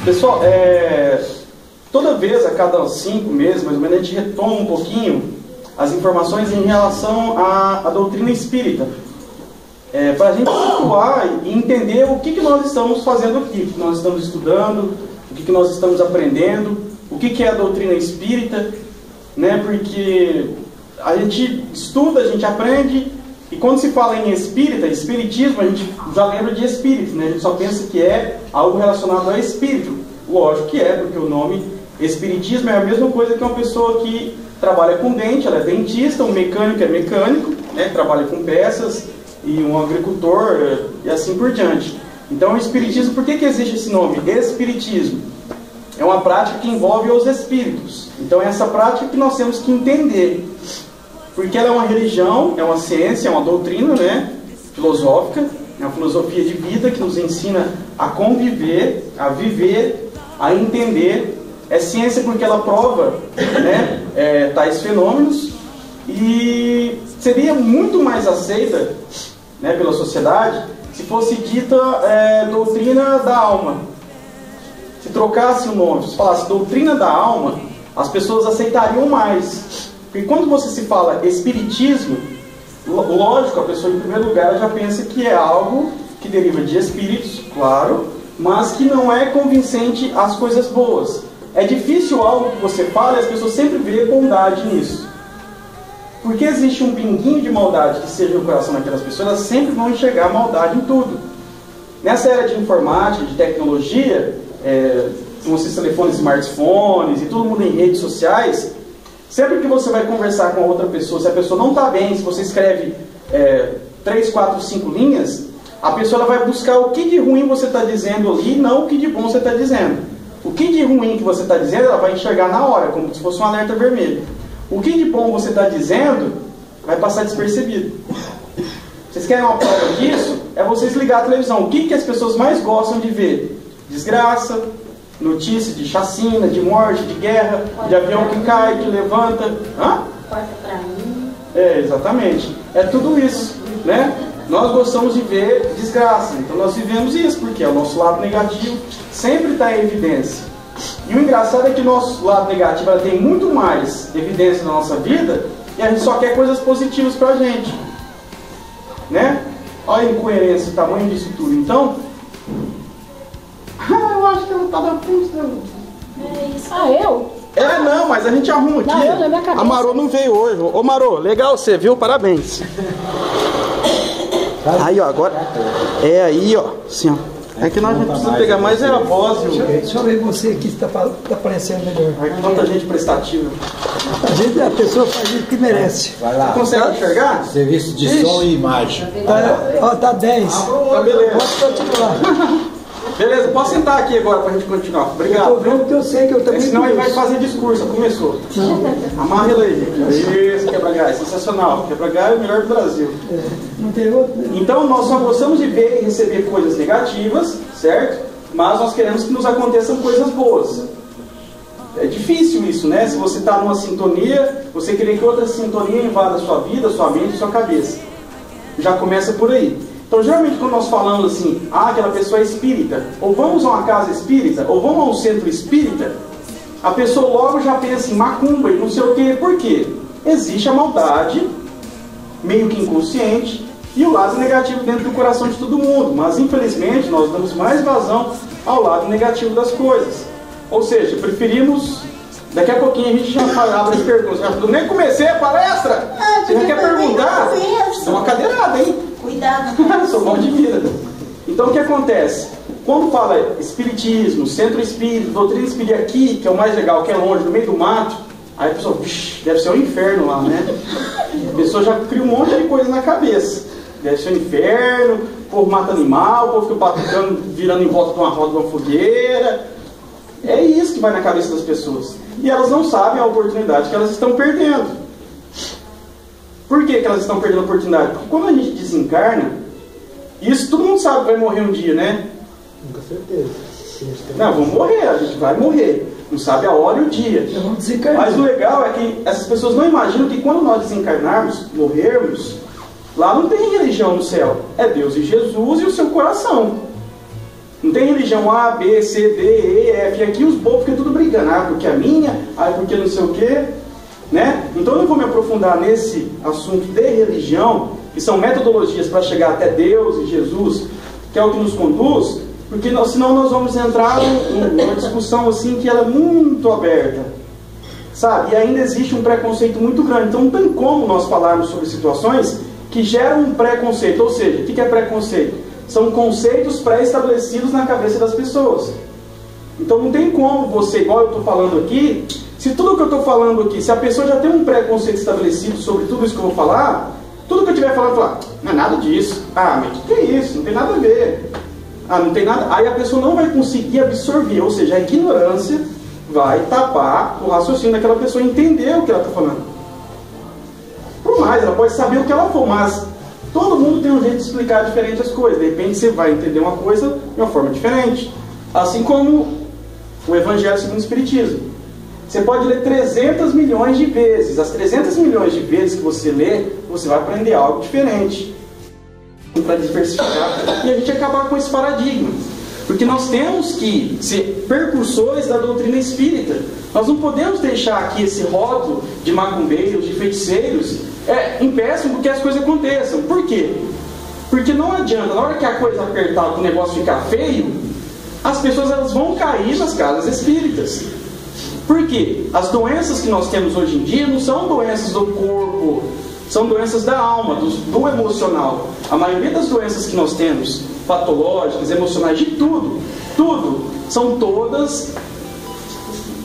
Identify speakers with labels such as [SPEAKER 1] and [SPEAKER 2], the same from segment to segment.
[SPEAKER 1] Pessoal, toda vez, a cada 5 meses, mais ou menos, a gente retoma um pouquinho as informações em relação à doutrina espírita. Para a gente situar e entender o que nós estamos fazendo aqui, o que nós estamos estudando, o que nós estamos aprendendo, o que é a doutrina espírita, né? Porque a gente estuda, a gente aprende, e quando se fala em espiritismo, a gente já lembra de espírito, né? A gente só pensa que é algo relacionado a espírito. Lógico que é, porque o nome espiritismo é a mesma coisa que uma pessoa que trabalha com dente, ela é dentista, um mecânico é mecânico, né? Trabalha com peças, e um agricultor, e assim por diante. Então, o espiritismo, por que existe esse nome? Espiritismo é uma prática que envolve os espíritos. Então, é essa prática que nós temos que entender, porque ela é uma religião, é uma ciência, é uma doutrina, né, filosófica, é uma filosofia de vida que nos ensina a conviver, a viver, a entender. É ciência porque ela prova, né, tais fenômenos, e seria muito mais aceita, né, pela sociedade se fosse dita doutrina da alma. Se trocasse o nome, se falasse doutrina da alma, as pessoas aceitariam mais. Porque quando você se fala espiritismo, lógico, a pessoa em primeiro lugar já pensa que é algo que deriva de espíritos, claro, mas que não é convincente às coisas boas. É difícil algo que você fala e as pessoas sempre vê bondade nisso. Porque existe um pinguinho de maldade que seja no coração daquelas pessoas, elas sempre vão enxergar maldade em tudo. Nessa era de informática, de tecnologia, com esses telefones, smartphones e todo mundo em redes sociais, sempre que você vai conversar com a outra pessoa, se a pessoa não está bem, se você escreve 3, 4, 5 linhas, a pessoa ela vai buscar o que de ruim você está dizendo ali, não o que de bom você está dizendo. O que de ruim que você está dizendo, ela vai enxergar na hora, como se fosse um alerta vermelho. O que de bom você está dizendo vai passar despercebido. Vocês querem uma prova disso? É vocês ligar a televisão. O que as pessoas mais gostam de ver? Desgraça, notícias de chacina, de morte, de guerra, de avião que cai, que levanta. Hã?
[SPEAKER 2] Corta pra mim.
[SPEAKER 1] Exatamente. É tudo isso, né? Nós gostamos de ver desgraça. Então nós vivemos isso, porque o nosso lado negativo sempre está em evidência. E o engraçado é que o nosso lado negativo ela tem muito mais evidência na nossa vida e a gente só quer coisas positivas pra gente, né? Olha a incoerência, o tamanho disso tudo. Então, eu acho que ela tá na frente, né?
[SPEAKER 2] É isso. Eu?
[SPEAKER 1] Não, mas a gente arruma aqui.
[SPEAKER 2] Não, eu na minha cabeça.
[SPEAKER 1] A Marô não veio hoje. Ô Marô, legal você, viu? Parabéns. Aí, ó, agora. Aí, ó. Assim, ó. É que nós não precisamos pegar mais a voz.
[SPEAKER 3] Deixa eu ver você aqui se está aparecendo melhor.
[SPEAKER 1] Quanta gente prestativa.
[SPEAKER 3] A pessoa faz isso que merece.
[SPEAKER 4] Vai lá.
[SPEAKER 1] Você consegue enxergar?
[SPEAKER 4] Serviço de som e imagem.
[SPEAKER 3] Tá 10.
[SPEAKER 1] Tá, beleza.
[SPEAKER 3] Pode continuar.
[SPEAKER 1] Beleza, posso sentar aqui agora pra gente continuar. Obrigado.
[SPEAKER 3] Estou vendo que eu sei que eu também.
[SPEAKER 1] Senão ele vai fazer discurso. Começou. Amarra ele aí. Isso, quebra-gás. Sensacional. Quebra-gás é o melhor do Brasil.
[SPEAKER 3] Não tem outro.
[SPEAKER 1] Então nós só gostamos de ver e receber coisas negativas, certo? Mas nós queremos que nos aconteçam coisas boas. É difícil isso, né? Se você está numa sintonia, você querer que outra sintonia invada a sua vida, a sua mente, a sua cabeça. Já começa por aí. Então, geralmente, quando nós falamos assim, aquela pessoa é espírita, ou vamos a uma casa espírita, ou vamos a um centro espírita, a pessoa logo já pensa em macumba e não sei o quê. Por quê? Existe a maldade, meio que inconsciente, e o lado negativo dentro do coração de todo mundo. Mas, infelizmente, nós damos mais vazão ao lado negativo das coisas. Ou seja, preferimos... Daqui a pouquinho a gente já abre as perguntas. Eu nem comecei a palestra! Você já quer perguntar? É uma cadeirada, hein?
[SPEAKER 2] Cuidado.
[SPEAKER 1] Sou mal de vida. Então o que acontece? Quando fala espiritismo, centro espírita, doutrina espírita aqui, que é o mais legal, que é longe, no meio do mato, aí a pessoa, deve ser um inferno lá, né? A pessoa já cria um monte de coisa na cabeça. Deve ser um inferno, o povo mata animal, o povo fica patrulhando, virando em volta de uma roda de uma fogueira. É isso que vai na cabeça das pessoas. E elas não sabem a oportunidade que elas estão perdendo. Por que elas estão perdendo a oportunidade? Porque quando a gente desencarna, isso todo mundo sabe que vai morrer um dia, né?
[SPEAKER 3] Com certeza.
[SPEAKER 1] Não, vamos morrer, a gente vai morrer. Não sabe a hora e o dia. Mas o legal é que essas pessoas não imaginam que quando nós desencarnarmos, morrermos, lá não tem religião no céu. É Deus e Jesus e o seu coração. Não tem religião A, B, C, D, E, F. E aqui os povos ficam tudo brigando. Ah, porque a minha, ah, porque não sei o quê. Né? Então eu não vou me aprofundar nesse assunto de religião, que são metodologias para chegar até Deus e Jesus, que é o que nos conduz, porque senão nós vamos entrar numa discussão assim que ela é muito aberta, sabe? E ainda existe um preconceito muito grande. Então não tem como nós falarmos sobre situações que geram um preconceito. Ou seja, o que é preconceito? São conceitos pré-estabelecidos na cabeça das pessoas. Então não tem como você, igual eu estou falando aqui, se tudo que eu estou falando aqui, se a pessoa já tem um preconceito estabelecido sobre tudo isso que eu vou falar, tudo que eu estiver falando, falar, não é nada disso. Ah, mas o que é isso? Não tem nada a ver. Ah, não tem nada. Aí a pessoa não vai conseguir absorver, ou seja, a ignorância vai tapar o raciocínio daquela pessoa, entender o que ela está falando. Por mais, ela pode saber o que ela for, mas todo mundo tem um jeito de explicar diferente as coisas. De repente você vai entender uma coisa de uma forma diferente. Assim como o Evangelho segundo o Espiritismo. Você pode ler 300 milhões de vezes. As 300 milhões de vezes que você lê, você vai aprender algo diferente. Para diversificar e a gente acabar com esse paradigma. Porque nós temos que ser percursores da doutrina espírita. Nós não podemos deixar aqui esse rótulo de macumbeiros, de feiticeiros, em péssimo que as coisas aconteçam. Por quê? Porque não adianta, na hora que a coisa apertar, que o negócio ficar feio, as pessoas elas vão cair nas casas espíritas. Por quê? As doenças que nós temos hoje em dia não são doenças do corpo, são doenças da alma, do emocional. A maioria das doenças que nós temos, patológicas, emocionais, de tudo, são todas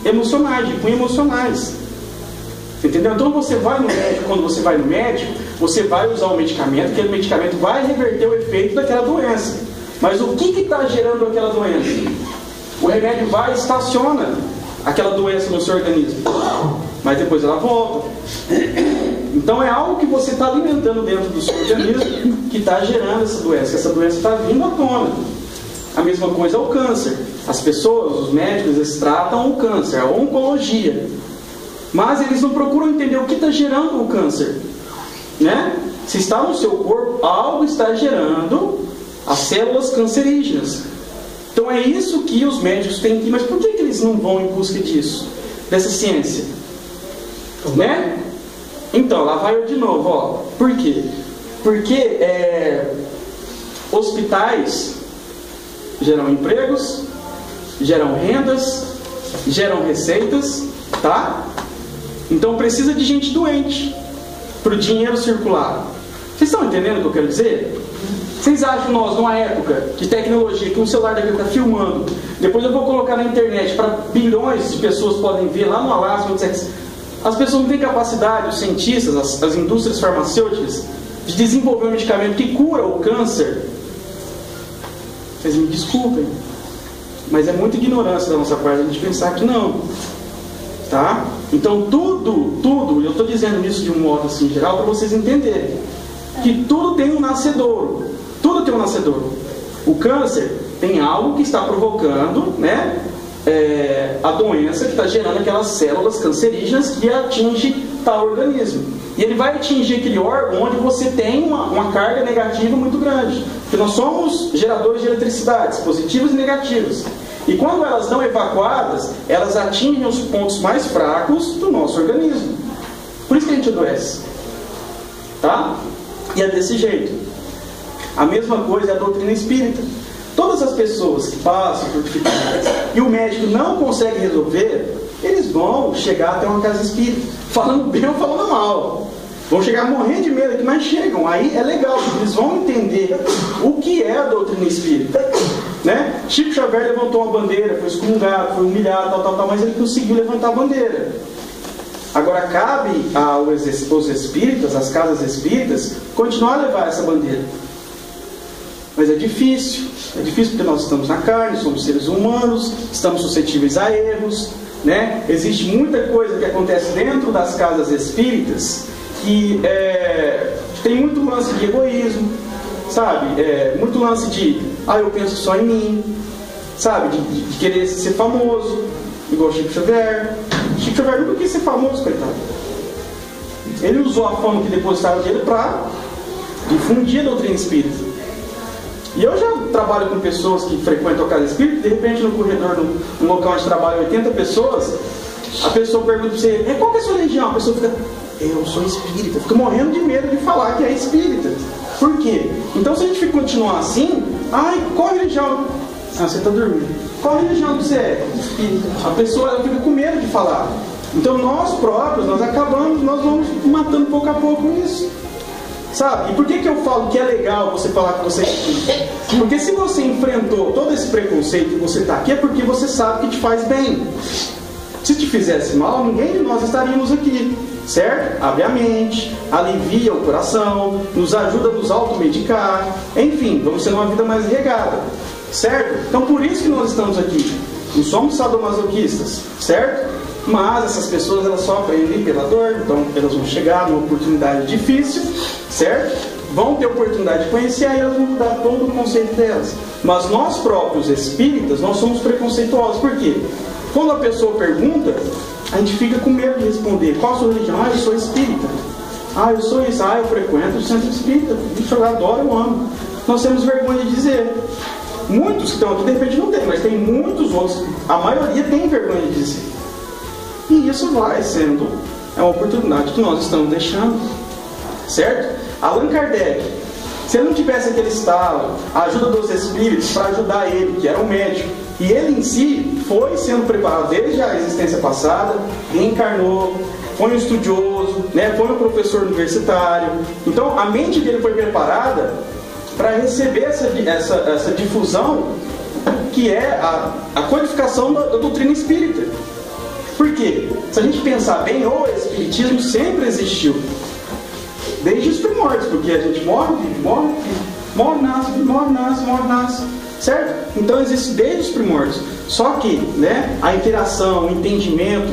[SPEAKER 1] emocionais, de cunho emocionais. Entendeu? Então você vai no médico, quando você vai no médico, você vai usar um medicamento, aquele medicamento vai reverter o efeito daquela doença. Mas o que está gerando aquela doença? O remédio vai e estaciona aquela doença no seu organismo, mas depois ela volta. Então é algo que você está alimentando dentro do seu organismo que está gerando essa doença. Essa doença está vindo à tona. A mesma coisa é o câncer. As pessoas, os médicos, eles tratam o câncer, a oncologia, mas eles não procuram entender o que está gerando o câncer, né? Se está no seu corpo, algo está gerando as células cancerígenas. Então é isso que os médicos têm que... Mas por que eles não vão em busca disso? Dessa ciência? Né? Então, lá vai eu de novo, ó. Por quê? Porque hospitais geram empregos, geram rendas, geram receitas, tá? Então precisa de gente doente para o dinheiro circular. Vocês estão entendendo o que eu quero dizer? Vocês acham que nós, numa época de tecnologia, que um celular daqui está filmando, depois eu vou colocar na internet para bilhões de pessoas podem ver lá no Alasca, as pessoas não têm capacidade, os cientistas, as indústrias farmacêuticas, de desenvolver um medicamento que cura o câncer? Vocês me desculpem, mas é muita ignorância da nossa parte a gente pensar que não, tá? Então tudo, eu estou dizendo isso de um modo assim geral para vocês entenderem que tudo tem um nascedouro. Tudo tem um nascedouro. O câncer tem algo que está provocando, né, a doença que está gerando aquelas células cancerígenas que atinge tal organismo. E ele vai atingir aquele órgão onde você tem uma carga negativa muito grande. Porque nós somos geradores de eletricidades, positivas e negativas. E quando elas não evacuadas, elas atingem os pontos mais fracos do nosso organismo. Por isso que a gente adoece. Tá? E é desse jeito. A mesma coisa é a doutrina espírita. Todas as pessoas que passam por dificuldades e o médico não consegue resolver, eles vão chegar até uma casa espírita, falando bem ou falando mal. Vão chegar morrendo de medo aqui, mas chegam. Aí é legal, eles vão entender o que é a doutrina espírita, né? Chico Xavier levantou uma bandeira, foi excomungado, foi humilhado, tal, mas ele conseguiu levantar a bandeira. Agora cabe aos espíritas, às casas espíritas, continuar a levar essa bandeira. Mas é difícil porque nós estamos na carne, somos seres humanos, estamos suscetíveis a erros, né? Existe muita coisa que acontece dentro das casas espíritas que tem muito lance de egoísmo, sabe? Muito lance de, eu penso só em mim, sabe? De querer ser famoso, igual Chico Xavier. Chico Xavier nunca quis ser famoso, coitado. Ele usou a fama que depositaram dele para difundir a doutrina espírita. E eu já trabalho com pessoas que frequentam a casa espírita, de repente no corredor, num local onde trabalham 80 pessoas, a pessoa pergunta para você, qual que é a sua religião? A pessoa fica, eu sou espírita, fica morrendo de medo de falar que é espírita. Por quê? Então se a gente continuar assim, qual religião? Você está dormindo. Qual religião que você é? Espírita. A pessoa ela fica com medo de falar. Então nós próprios, nós vamos matando pouco a pouco isso. Sabe? E por que eu falo que é legal você falar que você é espírita? Porque se você enfrentou todo esse preconceito e você está aqui, é porque você sabe que te faz bem. Se te fizesse mal, ninguém de nós estaríamos aqui. Certo? Abre a mente, alivia o coração, nos ajuda a nos automedicar. Enfim, vamos ter uma vida mais regada. Certo? Então por isso que nós estamos aqui. Não somos sadomasoquistas. Certo? Mas essas pessoas elas só aprendem pela dor, então elas vão chegar numa oportunidade difícil, certo? Vão ter oportunidade de conhecer, aí elas vão mudar todo o conceito delas. Mas nós próprios espíritas, nós somos preconceituosos. Por quê? Quando a pessoa pergunta, a gente fica com medo de responder. Qual a sua religião? Eu sou espírita. Eu sou isso. Eu frequento o centro espírita. Eu adoro, eu amo. Nós temos vergonha de dizer. Muitos que estão aqui, de repente não tem, mas tem muitos outros. A maioria tem vergonha de dizer. E isso vai sendo uma oportunidade que nós estamos deixando. Certo? Allan Kardec, se ele não tivesse aquele estalo, a ajuda dos espíritos para ajudar ele, que era um médico, e ele em si foi sendo preparado desde a existência passada, reencarnou, foi um estudioso, foi um professor universitário. Então a mente dele foi preparada para receber essa difusão que é a codificação da doutrina espírita. Por quê? Se a gente pensar bem, o espiritismo sempre existiu. Desde os primórdios, porque a gente morre, nasce. Certo? Então existe desde os primórdios. Só que a interação, o entendimento,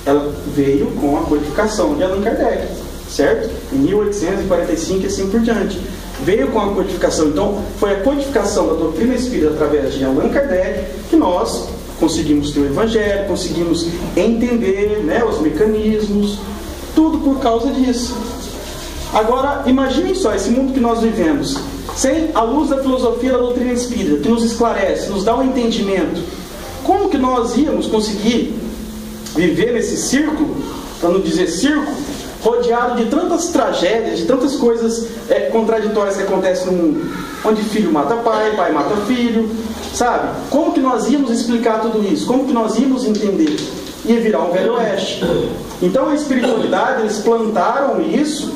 [SPEAKER 1] ela veio com a codificação de Allan Kardec. Certo? Em 1845 e assim por diante. Veio com a codificação. Então foi a codificação da doutrina espírita através de Allan Kardec que nós conseguimos ter o Evangelho, conseguimos entender os mecanismos, tudo por causa disso. Agora, imaginem só esse mundo que nós vivemos, sem a luz da filosofia da doutrina espírita, que nos esclarece, nos dá um entendimento. Como que nós íamos conseguir viver nesse círculo, para não dizer circo, rodeado de tantas tragédias, de tantas coisas contraditórias que acontecem no mundo, onde filho mata pai, pai mata filho, sabe? Como que nós íamos explicar tudo isso? Como que nós íamos entender? Ia virar um velho oeste. Então a espiritualidade, eles plantaram isso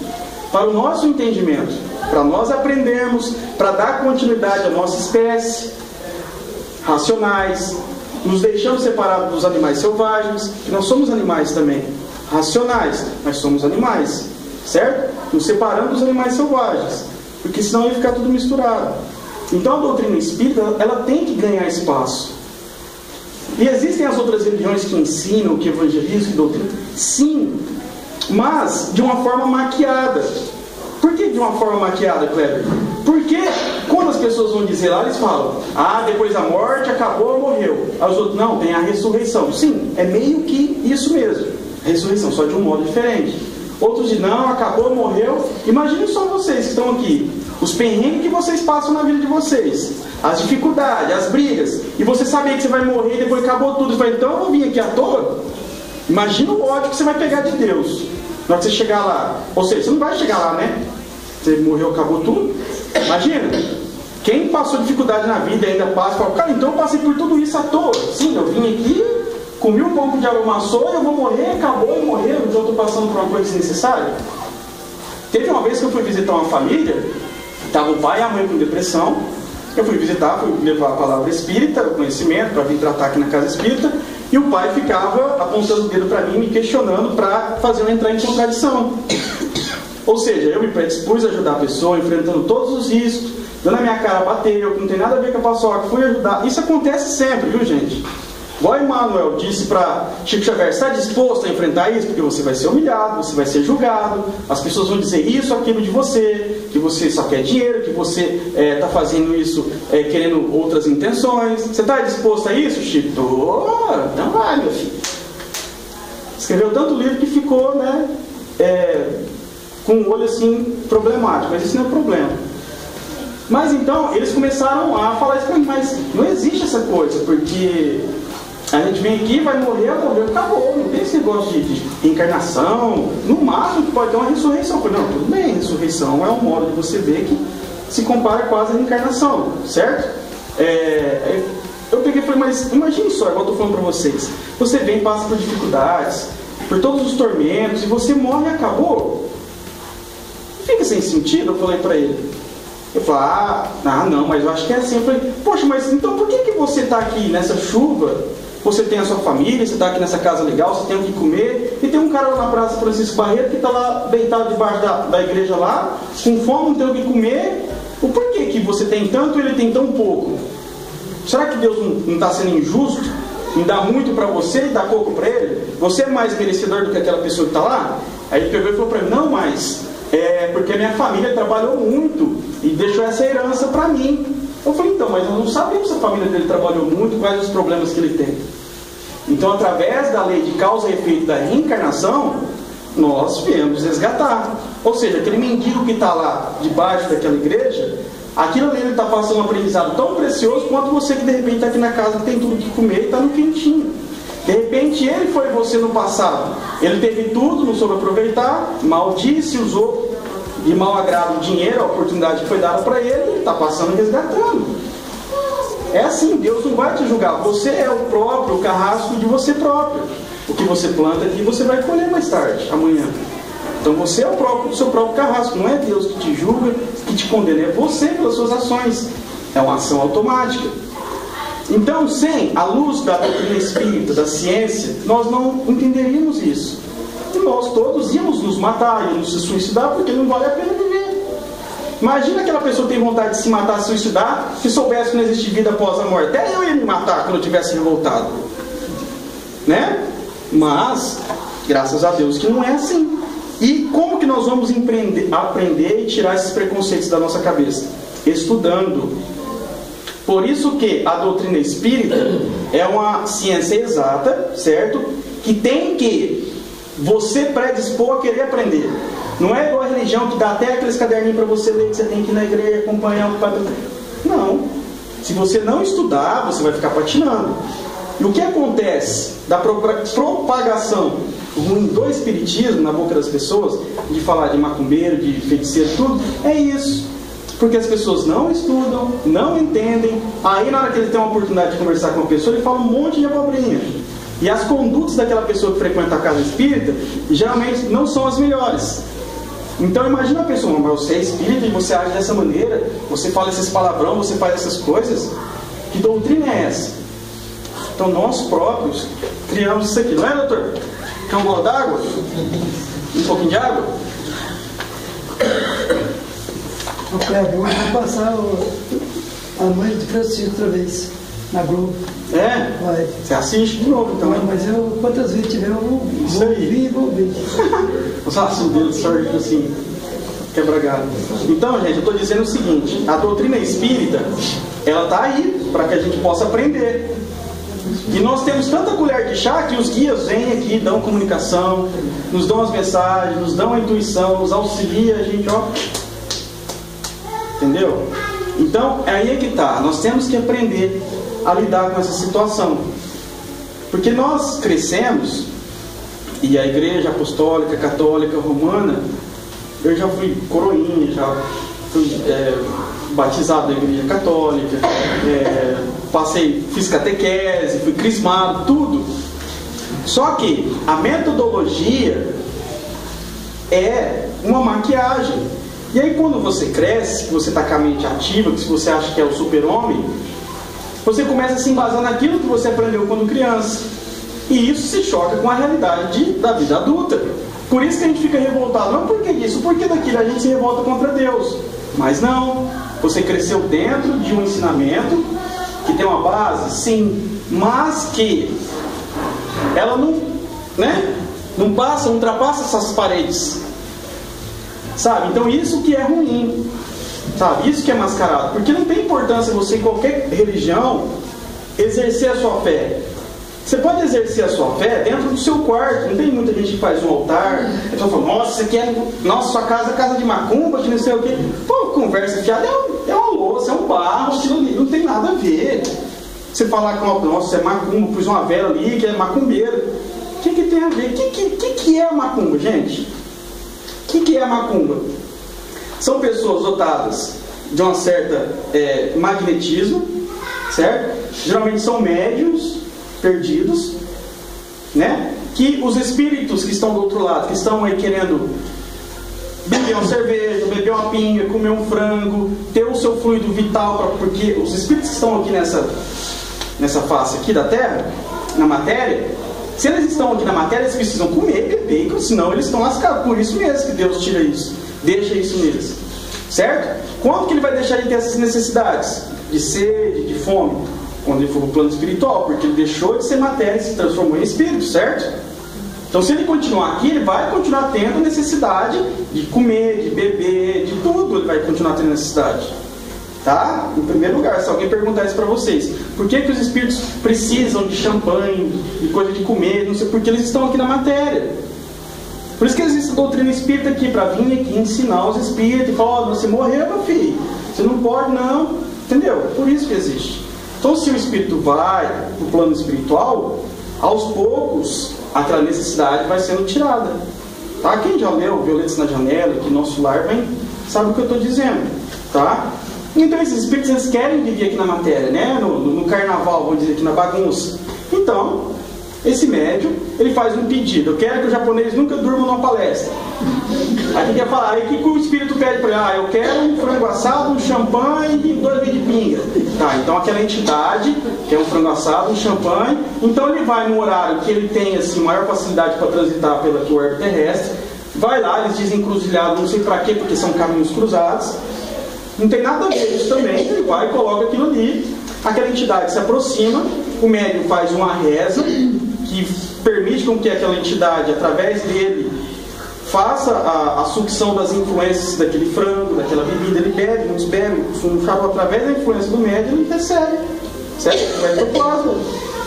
[SPEAKER 1] para o nosso entendimento, para nós aprendermos, para dar continuidade à nossa espécie, racionais, nos deixando separados dos animais selvagens, que nós somos animais também, racionais, mas somos animais, certo? Nos separando dos animais selvagens, porque senão ia ficar tudo misturado. Então a doutrina espírita, ela tem que ganhar espaço. E existem as outras religiões que ensinam, que evangelizam, que doutrinam? Sim, mas de uma forma maquiada. Por que de uma forma maquiada, Kleber? Porque quando as pessoas vão dizer lá, eles falam, depois da morte, acabou, morreu. Aí os outros, não, tem a ressurreição. Sim, é meio que isso mesmo. A ressurreição, só de um modo diferente. Outros dizem, não, acabou, morreu. Imaginem só vocês que estão aqui. Os perrengues que vocês passam na vida de vocês. As dificuldades, as brigas. E você saber que você vai morrer e depois acabou tudo. Você vai, então eu vou vir aqui à toa. Imagina o ódio que você vai pegar de Deus na hora que você chegar lá. Ou seja, você não vai chegar lá, né? Você morreu, acabou tudo. Imagina. Quem passou dificuldade na vida e ainda passa, fala, cara, então eu passei por tudo isso à toa. Sim, eu vim aqui, comi um pouco de arrumaçou, eu vou morrer, acabou, eu morrer, então eu estou passando por uma coisa desnecessária. Teve uma vez que eu fui visitar uma família, estava o pai e a mãe com depressão. Eu fui visitar, fui levar a palavra espírita, o conhecimento, para vir tratar aqui na casa espírita. E o pai ficava apontando o dedo para mim, me questionando para fazer eu entrar em contradição. Ou seja, eu me predispus a ajudar a pessoa, enfrentando todos os riscos, dando a minha cara, bateu, que não tem nada a ver com a paçoca, fui ajudar. Isso acontece sempre, viu, gente? Igual Emmanuel disse para Chico Xavier, está disposto a enfrentar isso? Porque você vai ser humilhado, você vai ser julgado, as pessoas vão dizer isso, aquilo de você, que você só quer dinheiro, que você está fazendo isso querendo outras intenções. Você está disposto a isso, Chico? Então vai, meu filho. Escreveu tanto livro que ficou, com um olho assim problemático, mas isso não é problema. Mas então, eles começaram a falar isso pra mim, mas não existe essa coisa, porque a gente vem aqui, vai morrer, acabou, não tem esse negócio de encarnação, no máximo que pode ter uma ressurreição. Eu falei, não, tudo bem, ressurreição é um modo de você ver que se compara quase à encarnação, certo? Eu peguei e falei, mas imagine só, igual eu estou falando para vocês, você vem, passa por dificuldades, por todos os tormentos, e você morre e acabou. Fica sem sentido? Eu falei para ele. Eu falei, não, mas eu acho que é assim. Eu falei, poxa, mas então por que você está aqui nessa chuva? Você tem a sua família, você está aqui nessa casa legal, você tem o que comer, e tem um cara lá na Praça Francisco Barreto que está lá deitado debaixo da igreja lá, com fome, não tem o que comer. O porquê que você tem tanto e ele tem tão pouco? Será que Deus não está sendo injusto em dar muito para você e dar pouco para ele? Você é mais merecedor do que aquela pessoa que está lá? Aí ele pegou e falou para mim, não, mas porque minha família trabalhou muito e deixou essa herança para mim. Eu falei, então, mas nós não sabemos se a família dele trabalhou muito, quais os problemas que ele tem. Então, através da lei de causa e efeito da reencarnação, nós viemos resgatar. Ou seja, aquele mendigo que está lá debaixo daquela igreja, aquilo ali ele está passando um aprendizado tão precioso quanto você que de repente está aqui na casa, que tem tudo que comer e está no quentinho. De repente ele foi você no passado, ele teve tudo, não soube aproveitar, maldisse, usou de mau agrado o dinheiro, a oportunidade que foi dada para ele está passando resgatando. É assim, Deus não vai te julgar, você é o próprio carrasco de você próprio. O que você planta aqui você vai colher mais tarde, amanhã. Então você é o seu próprio carrasco, não é Deus que te julga, que te condena, é você pelas suas ações. É uma ação automática. Então, sem a luz da doutrina espírita, da ciência, nós não entenderíamos isso. E nós todos íamos nos matar, íamos se suicidar, porque não vale a pena viver. Imagina aquela pessoa que tem vontade de se matar, se suicidar, se soubesse que não existe vida após a morte. Até eu ia me matar quando eu tivesse revoltado. Né? Mas, graças a Deus que não é assim. E como que nós vamos aprender e tirar esses preconceitos da nossa cabeça? Estudando. Por isso que a doutrina espírita é uma ciência exata, certo? Que tem que você predispor a querer aprender. Não é igual a religião que dá até aqueles caderninhos para você ler, que você tem que ir na igreja acompanhar o padre. Não. Se você não estudar, você vai ficar patinando. E o que acontece da propagação ruim do espiritismo na boca das pessoas, de falar de macumbeiro, de feiticeiro, tudo, é isso. Porque as pessoas não estudam, não entendem. Aí na hora que ele tem uma oportunidade de conversar com uma pessoa, ele fala um monte de abobrinha. E as condutas daquela pessoa que frequenta a casa espírita geralmente não são as melhores. Então imagina a pessoa, mas você é espírita e você age dessa maneira, você fala esses palavrão, você faz essas coisas. Que doutrina é essa? Então nós próprios criamos isso aqui, não é, doutor? Quer um gole d'água? Um pouquinho de água?
[SPEAKER 3] O Cleber, hoje vai passar a mãe de Francisco outra vez, na Globo.
[SPEAKER 1] É?
[SPEAKER 3] Vai.
[SPEAKER 1] Você assiste de novo então?
[SPEAKER 3] Não, mas eu, quantas vezes tiver, eu vou ouvir.
[SPEAKER 1] Os assuntos dele sorte assim, quebra galho. Então, gente, eu estou dizendo o seguinte: a doutrina espírita, ela está aí para que a gente possa aprender. E nós temos tanta colher de chá que os guias vêm aqui, dão comunicação, nos dão as mensagens, nos dão a intuição, nos auxilia, a gente, ó. Entendeu? Então, aí é que está. Nós temos que aprender a lidar com essa situação. Porque nós crescemos, e a igreja apostólica, católica, romana, eu já fui coroinha, já fui batizado na igreja católica, fiz catequese, fui crismado, tudo. Só que a metodologia é uma maquiagem. E aí quando você cresce, que você está com a mente ativa, que se você acha que é o super-homem, você começa a se embasar naquilo que você aprendeu quando criança. E isso se choca com a realidade da vida adulta. Por isso que a gente fica revoltado. Não por que disso, porque daquilo a gente se revolta contra Deus. Mas não, você cresceu dentro de um ensinamento que tem uma base, sim, mas que ela não ultrapassa essas paredes. Sabe? Então isso que é ruim, sabe? Isso que é mascarado, porque não tem importância você em qualquer religião exercer a sua fé. Você pode exercer a sua fé dentro do seu quarto. Não tem muita gente que faz um altar, a pessoa fala, nossa, você quer, nossa, sua casa é casa de macumba, que não sei o quê. Pô, conversa fiada é uma você é um barro, aquilo ali não tem nada a ver. Você falar que, nossa, é macumba, pus uma vela ali que é macumbeiro. O que tem a ver? O que é a macumba, gente? O que é a macumba? São pessoas dotadas de uma certa magnetismo, certo? Geralmente são médiuns perdidos, né? Que os espíritos que estão do outro lado, que estão aí querendo beber uma cerveja, beber uma pinga, comer um frango, ter o seu fluido vital, porque os espíritos que estão aqui nessa face aqui da Terra, na matéria, se eles estão aqui na matéria, eles precisam comer, beber, senão eles estão lascados. Por isso mesmo que Deus tira isso, deixa isso neles, certo? Quando que ele vai deixar de ter essas necessidades? De sede, de fome? Quando ele for para o plano espiritual, porque ele deixou de ser matéria e se transformou em espírito, certo? Então, se ele continuar aqui, ele vai continuar tendo necessidade de comer, de beber, de tudo ele vai continuar tendo necessidade. Tá? Em primeiro lugar, se alguém perguntar isso para vocês, por que os espíritos precisam de champanhe, de coisa de comer, não sei, porque eles estão aqui na matéria. Por isso que existe a doutrina espírita aqui, para vir aqui ensinar os espíritos e falar, você morreu, meu filho, você não pode não, entendeu? Por isso que existe. Então, se o espírito vai para o plano espiritual, aos poucos aquela necessidade vai sendo tirada. Tá? Quem já leu Violetas na Janela, que Nosso Lar, sabe o que eu estou dizendo. Tá? Então esses espíritos eles querem viver aqui na matéria, né? no carnaval, vamos dizer aqui, na bagunça. Então, esse médium, ele faz um pedido. Eu quero que o japonês nunca durma numa palestra. Aí o que quer falar? Aí o que o espírito pede para ele? Eu quero um frango assado, um champanhe e 2 litros de pinga. Tá, então aquela entidade quer um frango assado, um champanhe. Então ele vai no horário que ele tem assim, maior facilidade para transitar pelo orbe terrestre. Vai lá, eles dizem encruzilhado, não sei para quê, porque são caminhos cruzados. Não tem nada a ver isso também. Ele vai e coloca aquilo ali. Aquela entidade se aproxima, o médium faz uma reza que permite com que aquela entidade, através dele, faça a sucção das influências daquele frango, daquela bebida. Ele bebe, muitos bebem, através da influência do médium, ele recebe, certo? Vai para o plasma.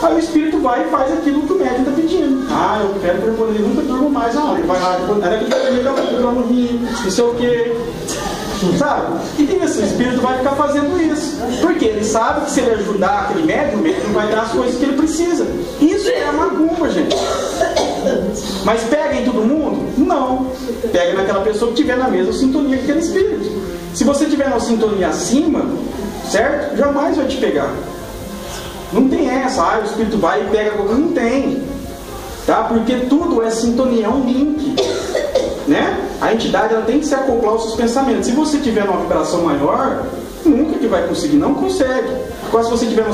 [SPEAKER 1] Aí o espírito vai e faz aquilo que o médium está pedindo. Ah, eu quero que ele nunca durma mais. Não, ele vai lá, era que ele dá no rim, não sei o quê. Sabe? E isso, o espírito vai ficar fazendo isso. Porque ele sabe que se ele ajudar aquele médium, o médium vai dar as coisas que ele precisa. Isso é a macumba, gente. Mas pega em todo mundo? Não. Pega naquela pessoa que estiver na mesma sintonia que aquele espírito. Se você estiver na sintonia acima, certo? Jamais vai te pegar. Não tem essa, o espírito vai e pega qualquer coisa. Não tem. Tá? Porque tudo é sintonia, é um link. Né? A entidade ela tem que se acoplar aos seus pensamentos. Se você tiver uma vibração maior, nunca que vai conseguir, não consegue. Agora, se você tiver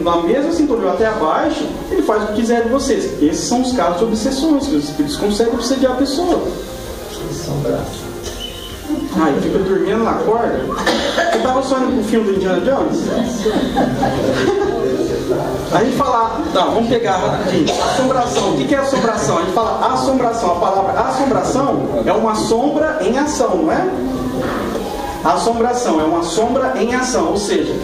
[SPEAKER 1] na mesma sintonia ou até abaixo, ele faz o que quiser de vocês. Esses são os casos de obsessões, que os espíritos conseguem obsediar a pessoa. Ah, ele fica dormindo na corda. Você estava sonhando com o filme do Indiana Jones? A gente fala, não, vamos pegar rapidinho. Assombração. O que é assombração? A gente fala assombração. A palavra assombração é uma sombra em ação, não é? Assombração é uma sombra em ação. Ou seja,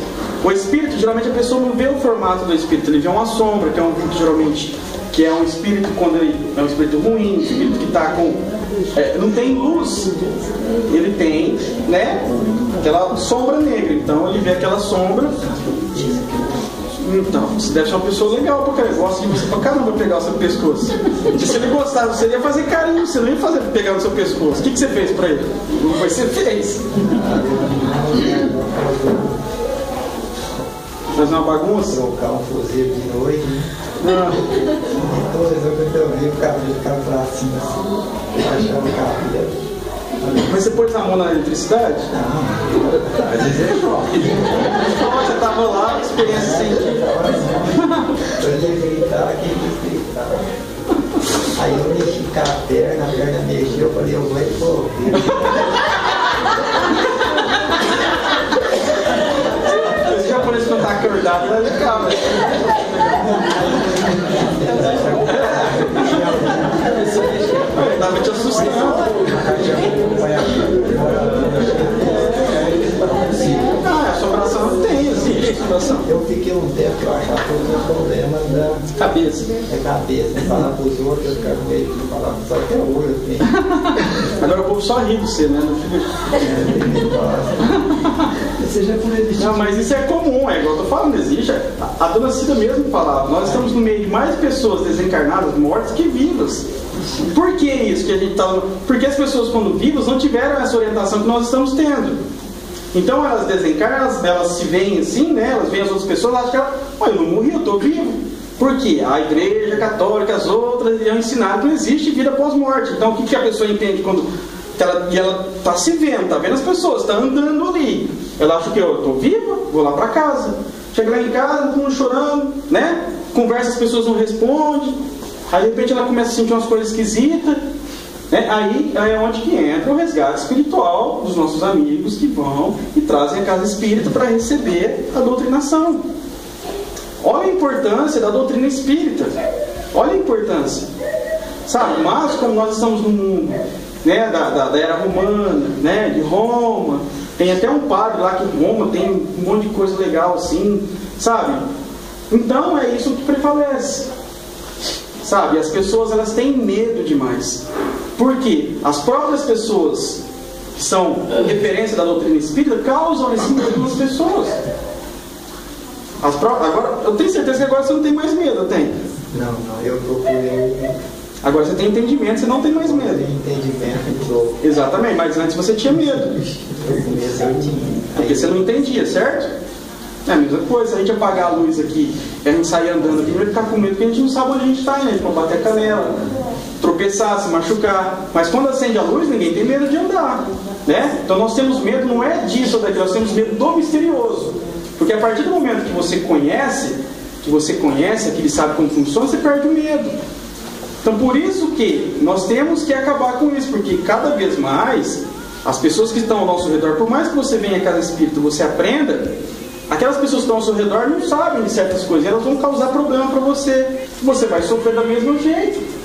[SPEAKER 1] o espírito, geralmente a pessoa não vê o formato do espírito, ele vê uma sombra, que é um geralmente, que é um espírito quando ele é um espírito ruim, um espírito que está com. Não tem luz, ele tem, né? Aquela sombra negra. Então ele vê aquela sombra. Então, você deve ser uma pessoa legal, porque ele gosta de você pra caramba pegar o seu pescoço. E se ele gostasse, você ia fazer carinho, você não ia fazer pegar no seu pescoço. O que você fez pra ele? Não foi você fez. Fazer uma bagunça?
[SPEAKER 5] Colocar um fuzil de noite. Todas as vezes que eu vi, o cabelo ficava pra cima assim, achando o cabelo.
[SPEAKER 1] Mas você pôs a mão na eletricidade?
[SPEAKER 5] Não, às vezes é jovem.
[SPEAKER 1] Você estava lá, experiência científica.
[SPEAKER 5] Eu ia gritar aqui, aí eu mexi com a perna mexeu, eu falei, eu vou envolver.
[SPEAKER 1] Esse japonês quando tá acordado, tá legal, né? Eu tava te assustando. Ah, assombração não tem, existe assombração.
[SPEAKER 5] Eu fiquei um tempo que eu achava que eu tinha problema da
[SPEAKER 1] cabeça.
[SPEAKER 5] Falar para os outros, eu ficava meio que falava, só que é hoje, assim.
[SPEAKER 1] Agora o povo só ri de você, né? Não fica...
[SPEAKER 3] Seja por ele.
[SPEAKER 1] Não, mas isso é comum, é igual eu tô falando, existe. A dona Cida mesmo falava, nós estamos no meio de mais pessoas desencarnadas, mortas, que vivas. Por que isso que a gente tá... Porque as pessoas, quando vivas, não tiveram essa orientação que nós estamos tendo. Então elas desencarnam, elas se veem assim, né? Elas veem as outras pessoas, acham que elas... eu não morri, eu estou vivo. Por quê? A igreja católica, as outras, iam ensinar que não existe vida pós-morte. Então o que a pessoa entende quando... ela está se vendo, está vendo as pessoas, está andando ali. Ela acha que eu estou viva, vou lá para casa. Chega lá em casa, todo mundo chorando, né? Conversa, as pessoas não respondem. Aí de repente ela começa a sentir umas coisas esquisitas, né? Aí é onde que entra o resgate espiritual dos nossos amigos que vão e trazem a casa espírita para receber a doutrinação. Olha a importância da doutrina espírita. Olha a importância. Sabe, mas como nós estamos no mundo, né, da era romana, né, de Roma, tem até um padre lá que em Roma tem um monte de coisa legal assim, sabe? Então é isso que prevalece. Sabe, as pessoas elas têm medo demais. Por quê? As próprias pessoas que são referência da doutrina espírita causam esse medo nas pessoas. Agora, eu tenho certeza que agora você não tem mais medo, eu tenho.
[SPEAKER 5] Não, eu procurei.
[SPEAKER 1] Agora você tem entendimento, você não tem mais medo.
[SPEAKER 5] Entendimento.
[SPEAKER 1] Exatamente, mas antes você tinha medo.
[SPEAKER 5] No começo eu tinha.
[SPEAKER 1] Porque você não entendia, certo? É a mesma coisa, a gente apagar a luz aqui, a gente sair andando aqui, vai ficar com medo porque a gente não sabe onde a gente está, né? A gente pode bater a canela, tropeçar, se machucar. Mas quando acende a luz, ninguém tem medo de andar, né? Então nós temos medo, não é disso ou daquilo, nós temos medo do misterioso. Porque a partir do momento que você conhece aquilo e sabe como funciona, você perde o medo. Então por isso que nós temos que acabar com isso, porque cada vez mais as pessoas que estão ao nosso redor, por mais que você venha a casa espírita, você aprenda, aquelas pessoas que estão ao seu redor não sabem de certas coisas, e elas vão causar problema para você, e você vai sofrer do mesmo jeito.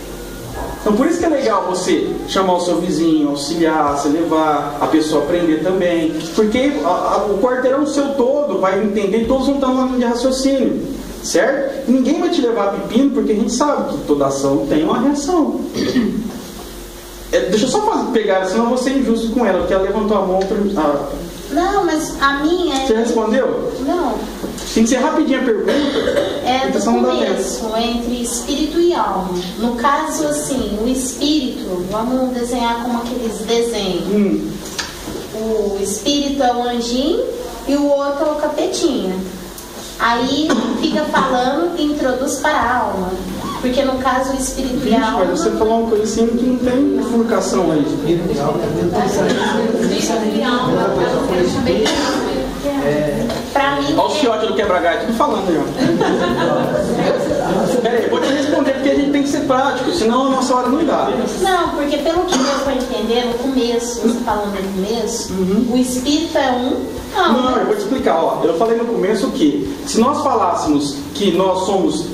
[SPEAKER 1] Então por isso que é legal você chamar o seu vizinho, auxiliar, você levar a pessoa a aprender também, porque o quarteirão seu todo vai entender, todos vão estar numa linha de raciocínio, certo? E ninguém vai te levar a pepino, porque a gente sabe que toda ação tem uma reação. Deixa eu só pegar, senão eu vou ser injusto com ela, porque ela levantou a mão para...
[SPEAKER 2] Não, mas a minha é...
[SPEAKER 1] Você respondeu?
[SPEAKER 2] Não.
[SPEAKER 1] Tem que ser rapidinho a pergunta.
[SPEAKER 2] É do começo, entre espírito e alma. No caso, assim, o espírito, vamos desenhar como aqueles desenhos. O espírito é o anjinho e o outro é o capetinha. Aí fica falando e introduz para a alma. Porque no caso o espírito e a alma...
[SPEAKER 1] Mas você falou uma coisa assim que não tem bifurcação aí.
[SPEAKER 2] Espírito e alma, pra mim...
[SPEAKER 1] Olha o fiote do quebra-galho, tudo falando aí, ó. Peraí, eu vou te responder porque a gente tem que ser prático, senão a nossa hora não dá.
[SPEAKER 2] Não, porque pelo que eu vou entender, no começo, você falando no começo, o espírito é um...
[SPEAKER 1] Não, eu vou te explicar, ó. Eu falei no começo que se nós falássemos que nós somos...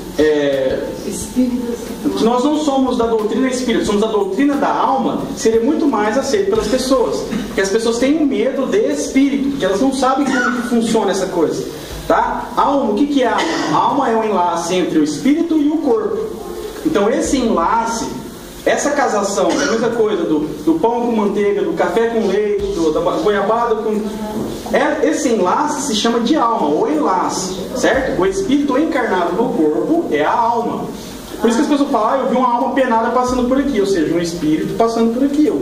[SPEAKER 1] que nós não somos da doutrina espírita, somos da doutrina da alma, seria muito mais aceito pelas pessoas. Porque as pessoas têm um medo de espírito, porque elas não sabem como que funciona essa coisa. Tá? Alma, o que é alma? A alma é um enlace entre o espírito e o corpo. Então esse enlace, essa casação, é a mesma coisa do pão com manteiga, do café com leite, da goiabada com... Esse enlace se chama de alma, ou enlace, certo? O espírito encarnado no corpo é a alma. Por isso que as pessoas falam, eu vi uma alma penada passando por aqui, ou seja, um espírito passando por aqui,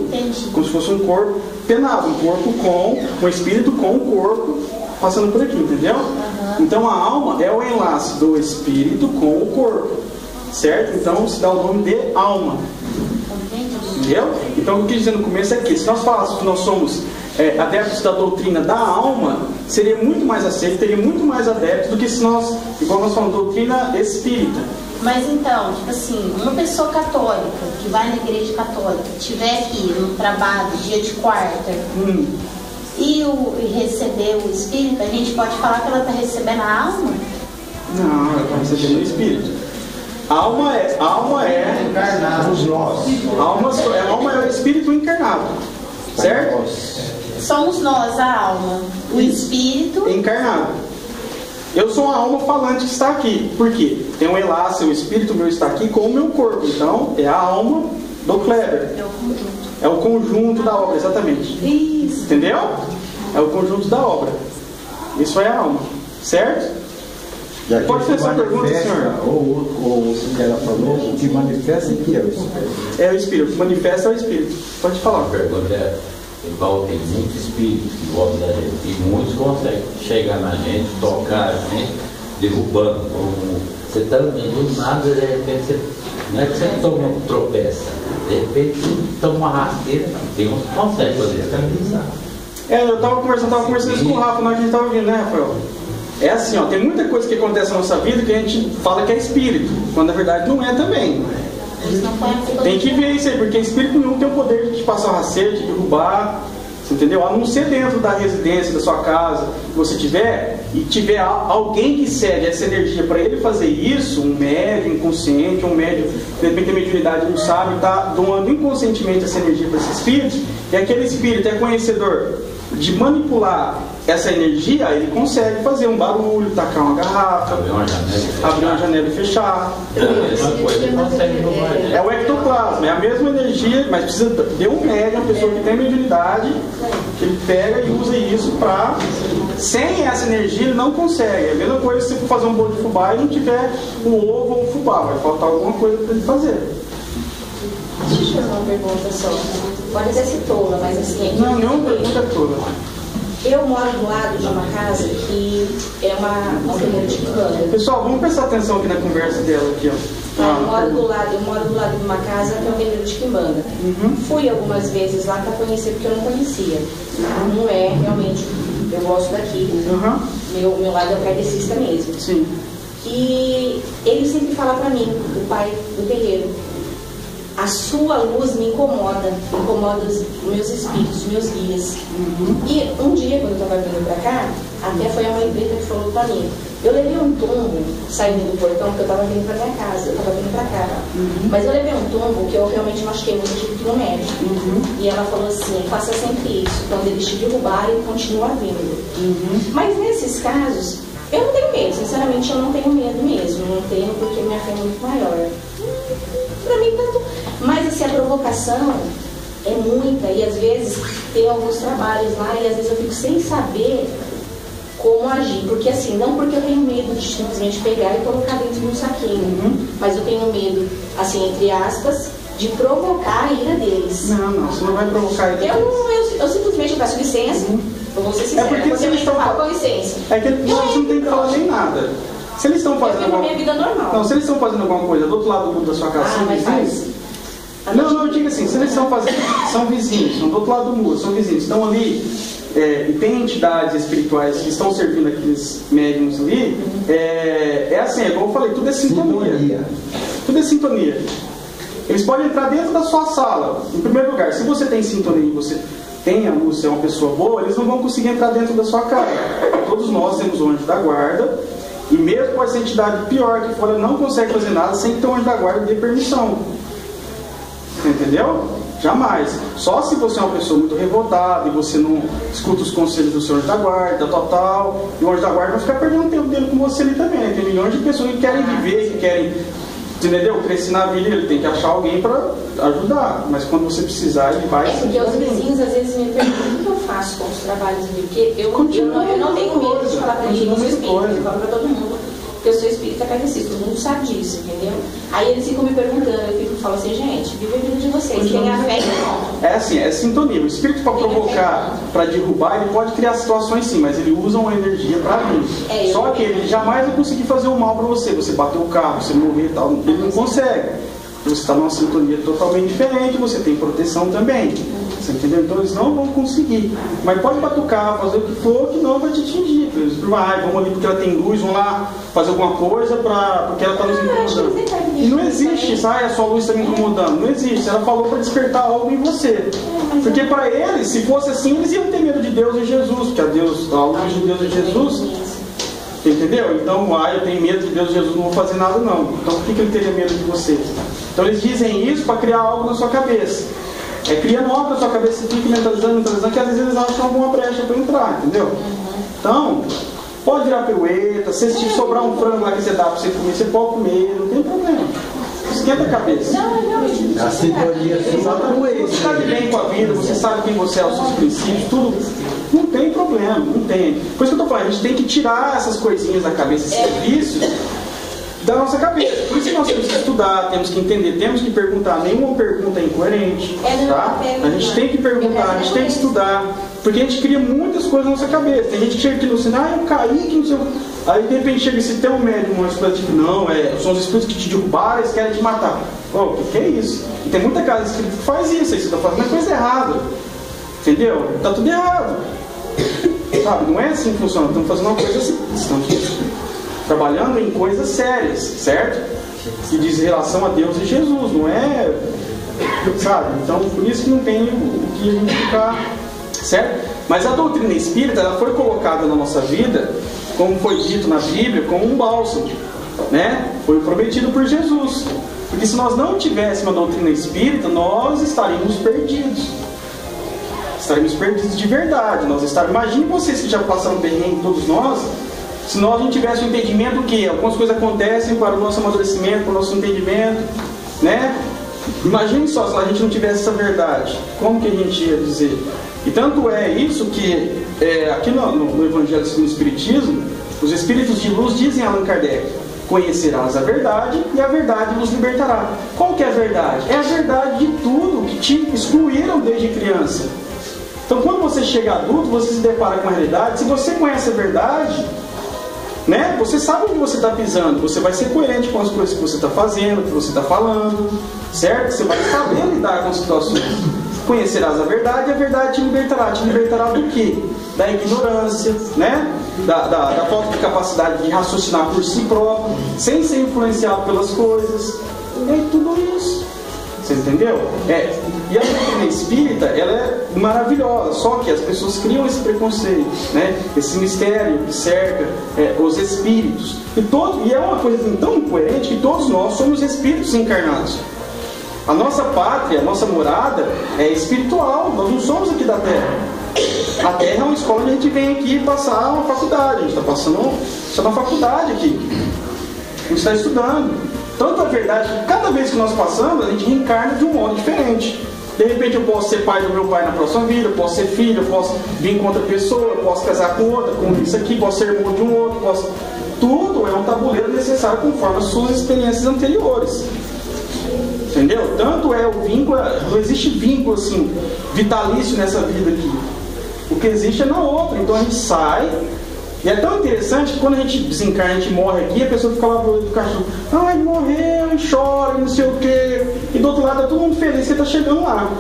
[SPEAKER 1] como se fosse um corpo penado, um espírito com o corpo passando por aqui, entendeu? Então a alma é o enlace do espírito com o corpo, certo? Então se dá o nome de alma. Entendeu? Então o que eu quis dizer no começo é que se nós falássemos que nós somos adeptos da doutrina da alma, seria muito mais aceito, teria muito mais adeptos do que se nós, igual nós falamos, doutrina espírita.
[SPEAKER 2] Mas então, tipo assim, uma pessoa católica que vai na igreja católica, tiver aqui no trabalho, dia de quarta, e receber o espírito, a gente pode falar que ela está recebendo a alma?
[SPEAKER 1] Não, ela está recebendo o espírito. Alma é
[SPEAKER 5] encarnado.
[SPEAKER 1] Alma é o espírito encarnado, certo?
[SPEAKER 2] Somos nós a alma, o espírito
[SPEAKER 1] encarnado. Eu sou uma alma falante que está aqui. Por quê? Tem um enlace, o espírito meu está aqui com o meu corpo. Então, é a alma do Kleber. É o conjunto da obra, exatamente.
[SPEAKER 2] Isso.
[SPEAKER 1] Entendeu? É o conjunto da obra. Isso é a alma. Certo? Pode ter essa pergunta, senhor?
[SPEAKER 5] Ou o que ela falou, o que manifesta é que é o Espírito.
[SPEAKER 1] É o Espírito. O que manifesta é o Espírito. Pode falar.
[SPEAKER 6] A pergunta é, igual tem muitos espíritos que gostam da gente, e muitos conseguem chegar na gente, tocar a gente, derrubando. Você está do nada, de repente, você, não é que você toma um tropeça, de repente toma uma rasteira, tem uns que conseguem fazer isso.
[SPEAKER 1] Eu estava conversando isso com o Rafa na hora que a gente estava vindo, né, Rafael? É assim, ó, tem muita coisa que acontece na nossa vida que a gente fala que é espírito, quando na verdade não é também. Tem que ver isso aí, porque espírito nenhum tem o poder de te passar um rasteiro, de derrubar, você entendeu? A não ser dentro da residência, da sua casa, que você tiver, e tiver alguém que cede essa energia para ele fazer isso, um médium inconsciente, um médium que de repente a mediunidade não sabe, está doando inconscientemente essa energia para esse espírito, e aquele espírito é conhecedor de manipular essa energia, ele consegue fazer um barulho, tacar uma garrafa, abrir uma janela e fechar. É o ectoplasma, é a mesma energia, mas precisa de um médium, uma pessoa que tem mediunidade, que ele pega e usa isso para... Sem essa energia ele não consegue. É a mesma coisa se você for fazer um bolo de fubá e não tiver o ovo ou o fubá, vai faltar alguma coisa para ele fazer.
[SPEAKER 7] Deixa eu te fazer uma pergunta só. Pode até ser tola, mas assim...
[SPEAKER 1] Não, nenhuma pergunta é tola.
[SPEAKER 7] Eu moro do lado de uma casa que é uma primeira de cana.
[SPEAKER 1] Pessoal, vamos prestar atenção aqui na conversa dela aqui, ó.
[SPEAKER 7] Eu moro do lado de uma casa que é um vendedor de quimbanda. Fui algumas vezes lá para conhecer, porque eu não conhecia. Não é realmente, eu gosto daqui. Meu lado é o kardecista mesmo.
[SPEAKER 1] Sim.
[SPEAKER 7] E ele sempre fala para mim, o pai do terreiro, a sua luz me incomoda os meus espíritos, os meus guias. E um dia, quando eu estava vindo para cá, até foi a mãe preta que falou para mim, eu levei um tombo saindo do portão, porque eu estava vindo para minha casa, eu estava vindo para cá. Mas eu levei um tombo que eu realmente machuquei muito, tive que ir no médico. E ela falou assim, faça sempre isso, quando eles te derrubarem, continua vindo. Mas nesses casos, eu não tenho medo, sinceramente eu não tenho medo mesmo, não tenho porque minha fé é muito maior. Para mim, tanto. Mas assim, a provocação é muita, e às vezes tem alguns trabalhos lá, e às vezes eu fico sem saber como agir, porque assim, não porque eu tenho medo de simplesmente pegar e colocar dentro de um saquinho, mas eu tenho medo, assim, entre aspas, de provocar a ira deles.
[SPEAKER 1] Não, você não vai provocar a ira deles.
[SPEAKER 7] Eu simplesmente peço licença, eu vou ser sincera,
[SPEAKER 1] porque
[SPEAKER 7] você me fala com licença.
[SPEAKER 1] É que você não tem que falar nem nada. Se eles estão fazendo
[SPEAKER 7] alguma... minha vida normal.
[SPEAKER 1] Não, se eles estão fazendo alguma coisa do outro lado do mundo da sua casa, são vizinhos. Não, eu digo assim, se eles estão fazendo, são vizinhos, são do outro lado do muro, são vizinhos, estão ali, e tem entidades espirituais que estão servindo aqueles médiums ali, é assim, é igual eu falei, tudo é sintonia. Tudo é sintonia. Eles podem entrar dentro da sua sala. Em primeiro lugar, se você tem sintonia e você tem a luz, você é uma pessoa boa, eles não vão conseguir entrar dentro da sua casa. Todos nós temos o anjo da guarda. E mesmo com essa entidade pior que fora, não consegue fazer nada sem que o anjo da guarda dê permissão. Entendeu? Jamais. Só se você é uma pessoa muito revoltada e você não escuta os conselhos do seu anjo da guarda, tal, e o anjo da guarda vai ficar perdendo tempo dele com você ali também. Tem milhões de pessoas que querem viver, que querem, entendeu? Crescer na vida, ele tem que achar alguém para ajudar. Mas quando você precisar, ele vai...
[SPEAKER 7] porque os vizinhos às vezes me perguntam o que eu faço com os trabalhos dele. Porque eu não tenho medo de falar para eles, eu sou espírita, eu falo para todo mundo que eu sou espírita kardecista, todo mundo sabe disso, entendeu? Aí eles ficam me perguntando, eu falo assim, gente, vive a vida de vocês, tem a fé e pronto.
[SPEAKER 1] É assim, é sintonia. O espírito para provocar, para derrubar, ele pode criar situações sim, mas ele usa uma energia para vir. Só que ele jamais vai conseguir fazer o mal para você. Você bater o carro, você morrer e tal, ele não consegue. Você está numa sintonia totalmente diferente, você tem proteção também. Você entendeu? Então eles não vão conseguir. Mas pode batucar, fazer o que for, que não vai te atingir. Eles vamos ali porque ela tem luz, vão lá fazer alguma coisa porque ela está nos incomodando. E não existe, a sua luz está me incomodando. Não existe. Ela falou para despertar algo em você. Porque para eles, se fosse assim, eles iam ter medo de Deus e Jesus. Porque a luz de Deus e Jesus. Entendeu? Então, eu tenho medo de Deus e Jesus, não vou fazer nada não. Então por que ele teria medo de você? Então eles dizem isso para criar algo na sua cabeça. Criando algo na sua cabeça, você fica mentalizando, que às vezes eles acham alguma brecha para entrar, entendeu? Então, pode virar pirueta, se sobrar um frango lá que você dá para você comer, você pode comer, não tem problema. esquenta a cabeça.
[SPEAKER 4] A sintonia
[SPEAKER 1] Exatamente. Você está de bem com a vida, você sabe quem você é, os seus princípios, tudo. Não tem problema, não tem. Por isso que eu estou falando, a gente tem que tirar essas coisinhas da cabeça, esses vícios da nossa cabeça. Por isso que nós temos que estudar, temos que entender, temos que perguntar. Nenhuma pergunta é incoerente, tá? A gente tem que perguntar, a gente tem que estudar, porque a gente cria muitas coisas na nossa cabeça. Tem gente que chega aqui no sinal, eu caí, que não sei. Aí de repente chega esse teu médium, uma coisa tipo, não, são os espíritos que te derrubaram, eles querem te matar. O que é isso? E tem muita casa espírita que faz isso, aí você está fazendo coisa errada. Entendeu? Está tudo errado. Sabe? Não é assim que funciona. Estamos fazendo uma coisa assim. Estamos trabalhando em coisas sérias, certo? Que diz relação a Deus e Jesus, não é? Sabe? Então, por isso que não tem o que a gente ficar, certo? Mas a doutrina espírita, ela foi colocada na nossa vida, como foi dito na Bíblia, como um bálsamo, né? Foi prometido por Jesus. Porque se nós não tivéssemos a doutrina espírita, nós estaríamos perdidos. Estaremos perdidos de verdade. Imagine vocês que já passaram perrengue, todos nós, se nós não tivéssemos um entendimento que algumas coisas acontecem para o nosso amadurecimento, para o nosso entendimento, né? Imagine só se a gente não tivesse essa verdade, como que a gente ia dizer? E tanto é isso que aqui no Evangelho segundo o Espiritismo, os Espíritos de Luz dizem a Allan Kardec: conhecerás a verdade e a verdade nos libertará. Qual que é a verdade? É a verdade de tudo que te excluíram desde criança. Então quando você chega adulto, você se depara com a realidade. Se você conhece a verdade, né, você sabe onde você está pisando, você vai ser coerente com as coisas que você está fazendo, que você está falando, certo? Você vai saber lidar com as situações. Conhecerás a verdade e a verdade te libertará. Te libertará do quê? Da ignorância, né? Da falta de capacidade de raciocinar por si próprio, sem ser influenciado pelas coisas. É tudo isso. Você entendeu? E a doutrina espírita, ela é maravilhosa, só que as pessoas criam esse preconceito, né? Esse mistério que cerca os espíritos. E é uma coisa tão incoerente que todos nós somos espíritos encarnados. A nossa pátria, a nossa morada é espiritual, nós não somos aqui da Terra. A Terra é uma escola onde a gente vem aqui passar uma faculdade, a gente está passando uma faculdade aqui. A gente está estudando. Tanto a verdade que cada vez que nós passamos, a gente reencarna de um modo diferente. De repente eu posso ser pai do meu pai na próxima vida, eu posso ser filho, eu posso vir com outra pessoa, eu posso casar com outra, com isso aqui, posso ser irmão de um outro, Tudo é um tabuleiro necessário conforme as suas experiências anteriores. Entendeu? Tanto é o vínculo, não existe vínculo assim, vitalício nessa vida aqui. O que existe é na outra. Então a gente sai. E é tão interessante que quando a gente desencarna, a gente morre aqui, a pessoa fica lá do cachorro, ele morreu, e chora, e não sei o quê. E do outro lado tá todo mundo feliz que está chegando lá.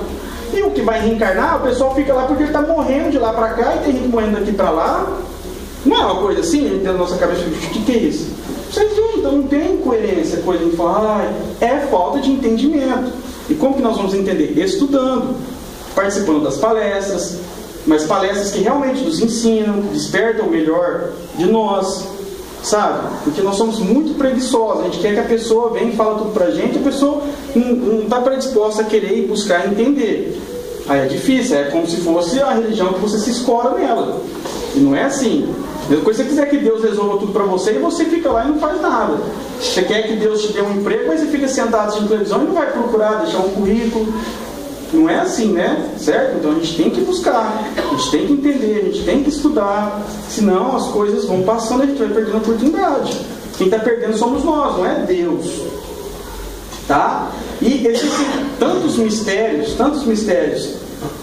[SPEAKER 1] E o que vai reencarnar, o pessoal fica lá porque ele está morrendo de lá para cá, e tem gente morrendo daqui para lá. Não é uma coisa assim, dentro da nossa cabeça, o que é isso? Vocês veem, então não tem coerência, coisa de falar, é falta de entendimento. E como que nós vamos entender? Estudando, participando das palestras, mas palestras que realmente nos ensinam, despertam o melhor de nós, sabe? Porque nós somos muito preguiçosos, a gente quer que a pessoa venha e fala tudo pra gente, a pessoa não está predisposta a querer ir buscar entender. Aí é difícil, é como se fosse a religião que você se escora nela. E não é assim. Mesma coisa se você quiser que Deus resolva tudo para você e você fica lá e não faz nada. Você quer que Deus te dê um emprego, mas você fica sentado assistindo televisão e não vai procurar deixar um currículo. Não é assim, né? Certo? Então a gente tem que buscar, a gente tem que entender, a gente tem que estudar. Senão as coisas vão passando e a gente vai perdendo a oportunidade. Quem está perdendo somos nós, não é Deus. Tá? E existem tantos mistérios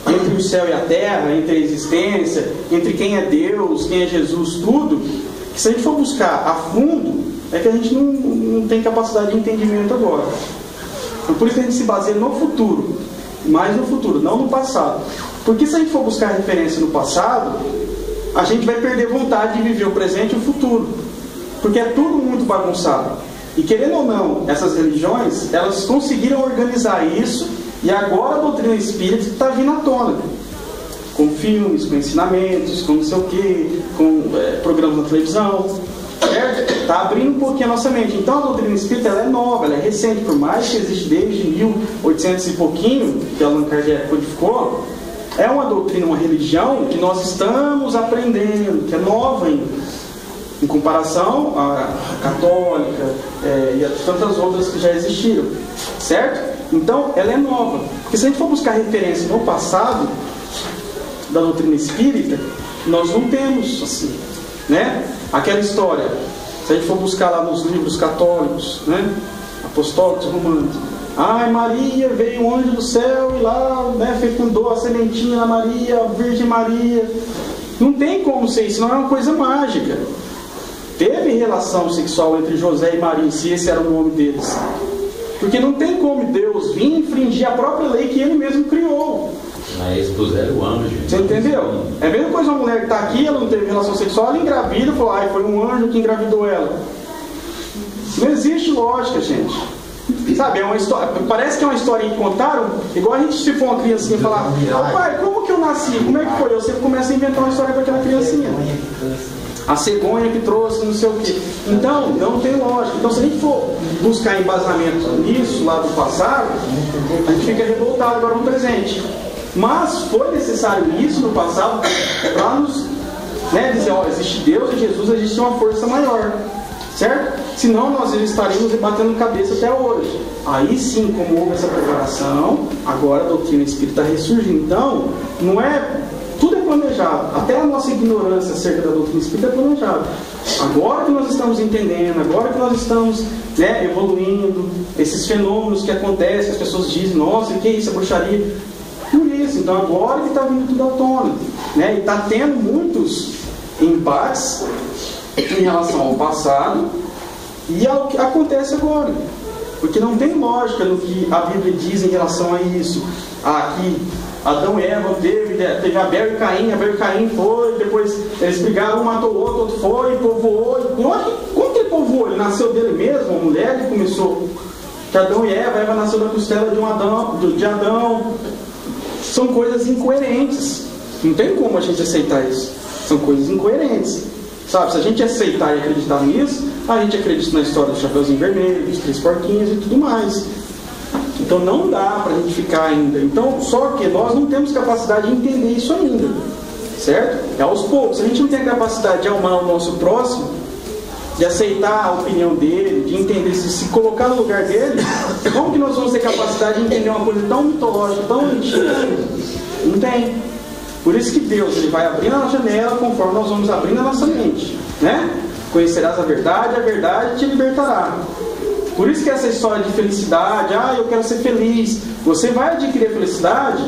[SPEAKER 1] entre o céu e a terra, entre a existência, entre quem é Deus, quem é Jesus, tudo, que se a gente for buscar a fundo, é que a gente não tem capacidade de entendimento agora. Então, por isso que a gente se baseia no futuro, mais no futuro, não no passado. Porque se a gente for buscar referência no passado, a gente vai perder vontade de viver o presente e o futuro. Porque é tudo muito bagunçado. E querendo ou não, essas religiões, elas conseguiram organizar isso. E agora a doutrina espírita está vindo à tona, com filmes, com ensinamentos, com não sei o que, com programas na televisão, certo? Está abrindo um pouquinho a nossa mente. Então a doutrina espírita ela é nova, ela é recente, por mais que existe desde 1800 e pouquinho, que Allan Kardec codificou, é uma doutrina, uma religião que nós estamos aprendendo, que é nova ainda. em comparação à católica e a tantas outras que já existiram, certo? Então, ela é nova. Porque se a gente for buscar referência no passado da doutrina espírita, nós não temos assim, né? Aquela história, se a gente for buscar lá nos livros católicos, né? Apostólicos, romanos, ai, Maria, veio um anjo do céu e lá, né, fecundou a sementinha na Maria, a Virgem Maria. Não tem como ser isso, não é uma coisa mágica. Teve relação sexual entre José e Maria, se esse era o nome deles. Porque não tem como Deus vir infringir a própria lei que Ele mesmo criou.
[SPEAKER 6] Mas eles puseram o anjo.
[SPEAKER 1] Você entendeu? É a mesma coisa uma mulher que está aqui, ela não teve relação sexual, ela engravida e falou, ai, foi um anjo que engravidou ela. Não existe lógica, gente. Sabe, é uma história, parece que é uma história que contaram, igual a gente, se for uma criancinha e falar, pai, como que eu nasci? Como é que foi? Você começa a inventar uma história para aquela criancinha. A cegonha que trouxe, não sei o quê. Então, não tem lógica. Então, se a gente for buscar embasamento nisso, lá do passado, a gente fica revoltado agora no presente. Mas foi necessário isso no passado para nos, né, dizer, ó, existe Deus e Jesus, existe uma força maior. Certo? Senão nós estaríamos batendo cabeça até hoje. Aí sim, como houve essa preparação, agora a doutrina espírita está ressurgindo. Então, não é... Tudo é planejado. Até a nossa ignorância acerca da doutrina espírita é planejada. Agora que nós estamos entendendo, agora que nós estamos, né, evoluindo, esses fenômenos que acontecem, que as pessoas dizem, nossa, que é isso, a bruxaria? Por isso, então agora que está vindo tudo à tona, né? E está tendo muitos embates em relação ao passado e ao que acontece agora, porque não tem lógica no que a Bíblia diz em relação a isso. Aqui Adão e Eva teve Abel e Caim foi, depois eles brigaram, um matou o outro foi, povoou. Como que ele povoou? Ele nasceu dele mesmo, uma mulher que começou, que Adão e Eva nasceu da costela de Adão. São coisas incoerentes, não tem como a gente aceitar isso, são coisas incoerentes. Sabe, se a gente aceitar e acreditar nisso, a gente acredita na história do Chapeuzinho Vermelho, dos 3 porquinhos e tudo mais. Então não dá pra gente ficar ainda. Então, só que nós não temos capacidade de entender isso ainda. Certo? É aos poucos. Se a gente não tem a capacidade de amar o nosso próximo, de aceitar a opinião dele, de entender, se colocar no lugar dele, como que nós vamos ter capacidade de entender uma coisa tão mitológica, tão antiga? Não tem. Por isso que Deus, Ele vai abrindo a janela conforme nós vamos abrindo a nossa mente, né? Conhecerás a verdade te libertará. Por isso que essa história de felicidade, eu quero ser feliz, você vai adquirir a felicidade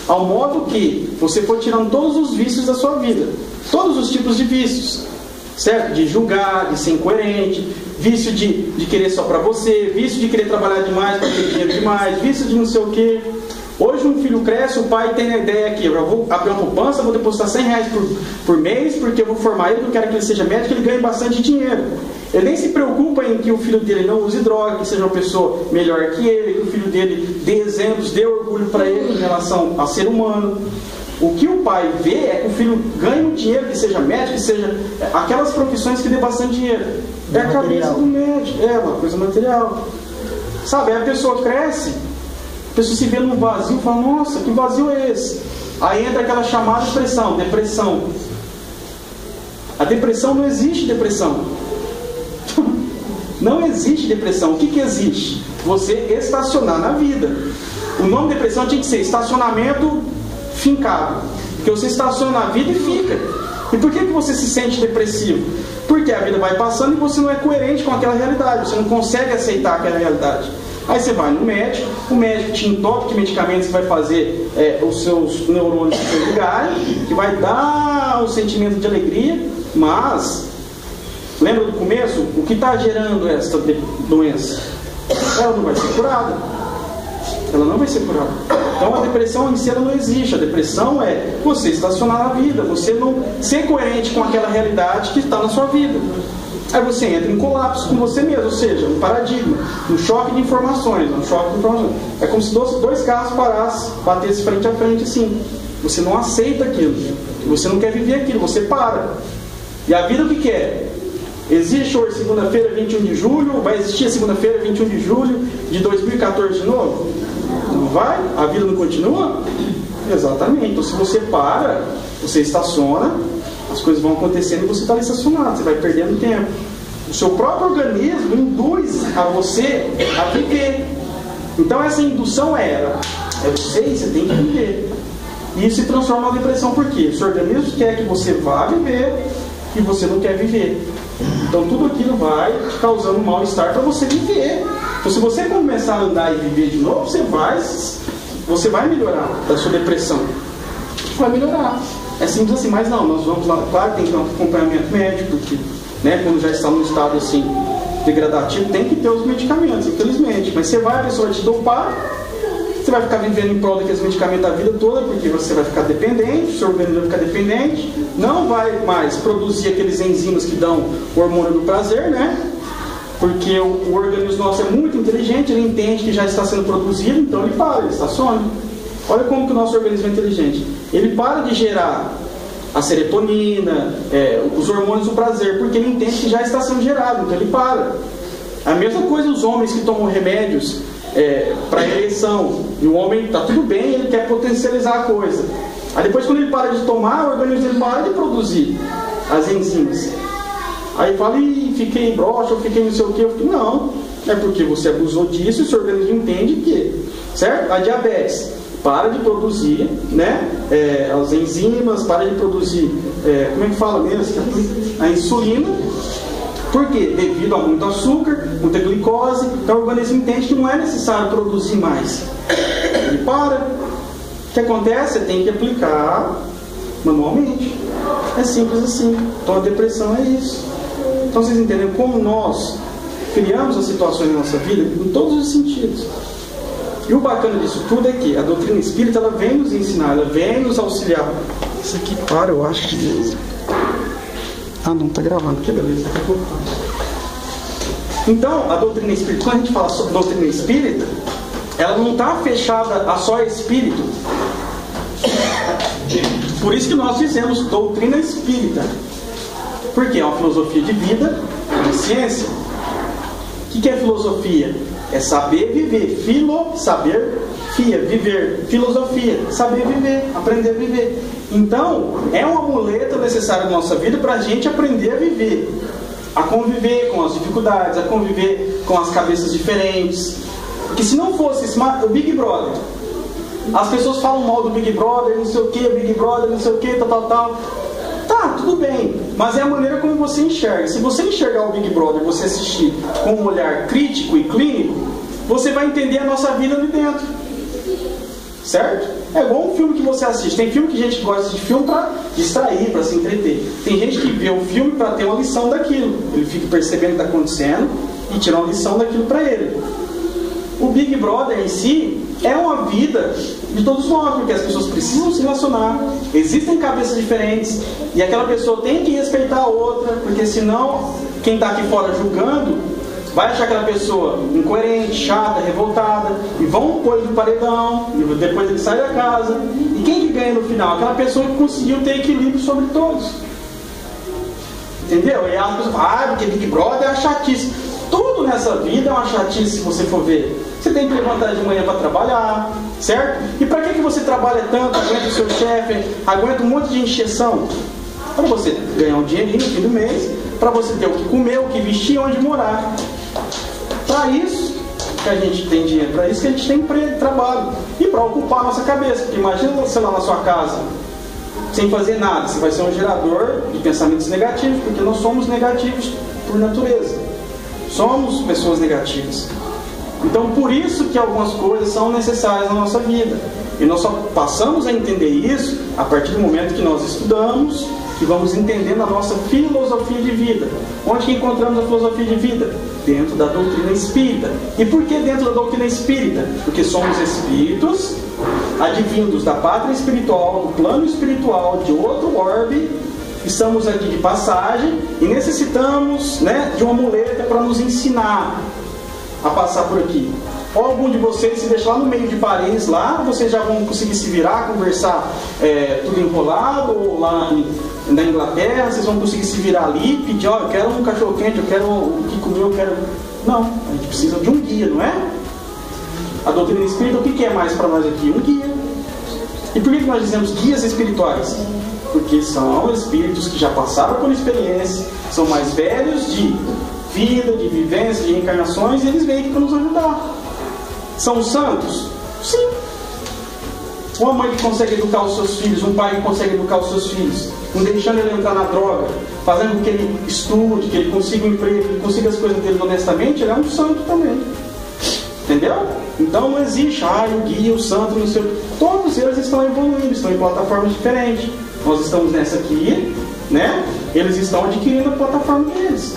[SPEAKER 1] ao modo que você for tirando todos os vícios da sua vida, todos os tipos de vícios, certo? De julgar, de ser incoerente, vício de querer só para você, vício de querer trabalhar demais para ter dinheiro demais, vício de não sei o quê. Hoje um filho cresce, o pai tem a ideia aqui, eu vou abrir uma poupança, vou depositar R$100 por mês, porque eu vou formar ele, eu quero que ele seja médico, ele ganhe bastante dinheiro. Ele nem se preocupa em que o filho dele não use droga, que seja uma pessoa melhor que ele, que o filho dele dê exemplos, dê orgulho para ele em relação a ser humano. O que o pai vê é que o filho ganhe um dinheiro, que seja médico, que seja aquelas profissões que dê bastante dinheiro. É a cabeça do médico, é uma coisa material. Sabe, aí a pessoa cresce, a pessoa se vê num vazio e fala, nossa, que vazio é esse? Aí entra aquela chamada expressão, depressão. A depressão não existe depressão. Não existe depressão. O que existe? Você estacionar na vida. O nome depressão tinha que ser estacionamento fincado. Porque você estaciona na vida e fica. E por que você se sente depressivo? Porque a vida vai passando e você não é coerente com aquela realidade. Você não consegue aceitar aquela realidade. Aí você vai no médico, o médico te entope de medicamentos que vai fazer os seus neurônios se ligarem, que vai dar um sentimento de alegria, mas lembra do começo? O que está gerando esta doença? Ela não vai ser curada. Ela não vai ser curada. Então a depressão em si ela não existe. A depressão é você estacionar na vida, você não ser coerente com aquela realidade que está na sua vida. Aí você entra em colapso com você mesmo, ou seja, um paradigma, um choque de informações, É como se dois carros parassem, batessem frente a frente assim. Você não aceita aquilo, você não quer viver aquilo, você para. E a vida o que quer? Existe hoje segunda-feira 21 de julho, vai existir a segunda-feira 21 de julho de 2014 de novo? Não vai? A vida não continua? Exatamente. Então se você para, você estaciona, a As coisas vão acontecendo e você está ali estacionado, você vai perdendo tempo. O seu próprio organismo induz a você a viver. Então essa indução é você tem que viver. E isso se transforma na depressão. Por quê? O seu organismo quer que você vá viver e você não quer viver. Então tudo aquilo vai te causando um mal-estar para você viver. Então se você começar a andar e viver de novo, você vai melhorar da sua depressão. Vai melhorar. É simples assim, mas não, nós vamos lá, claro, tem que ter um acompanhamento médico, porque quando já está num estado assim degradativo, tem que ter os medicamentos, infelizmente. Mas você vai, a pessoa vai te dopar, você vai ficar vivendo em prol daqueles medicamentos a vida toda, porque você vai ficar dependente, o seu organismo vai ficar dependente, não vai mais produzir aqueles enzimas que dão o hormônio do prazer, né? Porque o organismo nosso é muito inteligente, ele entende que já está sendo produzido, então ele para, ele estaciona. Olha como que o nosso organismo é inteligente. Ele para de gerar a serotonina, os hormônios do prazer, porque ele entende que já está sendo gerado, então ele para. A mesma coisa os homens que tomam remédios para ereção, e o homem está tudo bem, ele quer potencializar a coisa. Aí depois, quando ele para de tomar, o organismo dele para de produzir as enzimas. Aí fala, fiquei broxa, eu fiquei não sei o que. Não, é porque você abusou disso e o seu organismo entende que, certo? A diabetes para de produzir, né? As enzimas, para de produzir, como é que fala mesmo? A insulina. Por quê? Devido a muito açúcar, muita glicose, então o organismo entende que não é necessário produzir mais. Ele para. O que acontece? Você tem que aplicar manualmente. É simples assim. Então a depressão é isso. Então vocês entendem como nós criamos as situações na nossa vida em todos os sentidos. E o bacana disso tudo é que a doutrina espírita, ela vem nos ensinar, ela vem nos auxiliar. Isso aqui para, eu acho que... não está gravando, que beleza, daqui a pouco. Então, a doutrina espírita, quando a gente fala sobre doutrina espírita, ela não está fechada a só espírito. Por isso que nós dizemos doutrina espírita. Porque é uma filosofia de vida, é uma ciência. O que é filosofia? É saber viver. Saber, viver. Filosofia, saber viver, aprender a viver. Então, é uma muleta necessária na nossa vida para a gente aprender a viver. A conviver com as dificuldades, a conviver com as cabeças diferentes. Porque se não fosse o Big Brother, as pessoas falam mal do Big Brother, não sei o que, Big Brother, não sei o que, tal. Tá, tudo bem, mas é a maneira como você enxerga. Se você enxergar o Big Brother, você assistir com um olhar crítico e clínico, você vai entender a nossa vida ali dentro. Certo? É igual um filme que você assiste. Tem filme que a gente gosta de filme para distrair, para se entreter. Tem gente que vê o filme para ter uma lição daquilo. Ele fica percebendo o que está acontecendo e tira uma lição daquilo para ele. O Big Brother em si é uma vida de todos nós, porque as pessoas precisam se relacionar, existem cabeças diferentes, e aquela pessoa tem que respeitar a outra, porque senão quem está aqui fora julgando vai achar aquela pessoa incoerente, chata, revoltada, e vão pôr ele no paredão, e depois ele sai da casa. E quem que ganha no final? Aquela pessoa que conseguiu ter equilíbrio sobre todos. Entendeu? E as pessoas falam, porque Big Brother é uma chatice. Tudo nessa vida é uma chatice, se você for ver. Você tem que levantar de manhã para trabalhar, certo? E para que você trabalha tanto, aguenta o seu chefe, aguenta um monte de encheção? Para você ganhar um dinheirinho no fim do mês, para você ter o que comer, o que vestir e onde morar. Para isso que a gente tem dinheiro, para isso que a gente tem emprego, trabalho. E para ocupar a nossa cabeça. Porque imagina você lá na sua casa, sem fazer nada. Você vai ser um gerador de pensamentos negativos, porque nós somos negativos por natureza. Somos pessoas negativas. Então por isso que algumas coisas são necessárias na nossa vida. E nós só passamos a entender isso a partir do momento que nós estudamos, que vamos entendendo a nossa filosofia de vida. Onde que encontramos a filosofia de vida? Dentro da doutrina espírita. E por que dentro da doutrina espírita? Porque somos espíritos advindos da pátria espiritual, do plano espiritual, de outro orbe. Estamos aqui de passagem e necessitamos, de uma muleta para nos ensinar a passar por aqui. Ou algum de vocês se deixar lá no meio de Paris, lá vocês já vão conseguir se virar, conversar tudo enrolado, ou lá na Inglaterra vocês vão conseguir se virar ali, pedir, eu quero um cachorro quente, eu quero o que comer, eu quero... Não, a gente precisa de um guia, não é? A doutrina espírita, o que é mais para nós aqui? Um guia. E por que nós dizemos guias espirituais? Porque são espíritos que já passaram por experiência, são mais velhos de vida, de vivência, de reencarnações, e eles vêm aqui para nos ajudar. São santos? Sim. Uma mãe que consegue educar os seus filhos, um pai que consegue educar os seus filhos, não deixando ele entrar na droga, fazendo com que ele estude, que ele consiga um emprego, que ele consiga as coisas dele honestamente, ele é um santo também. Entendeu? Então não existe, o guia, o santo, não sei. Todos eles estão evoluindo, estão em plataformas diferentes. Nós estamos nessa aqui, né? Eles estão adquirindo a plataforma deles.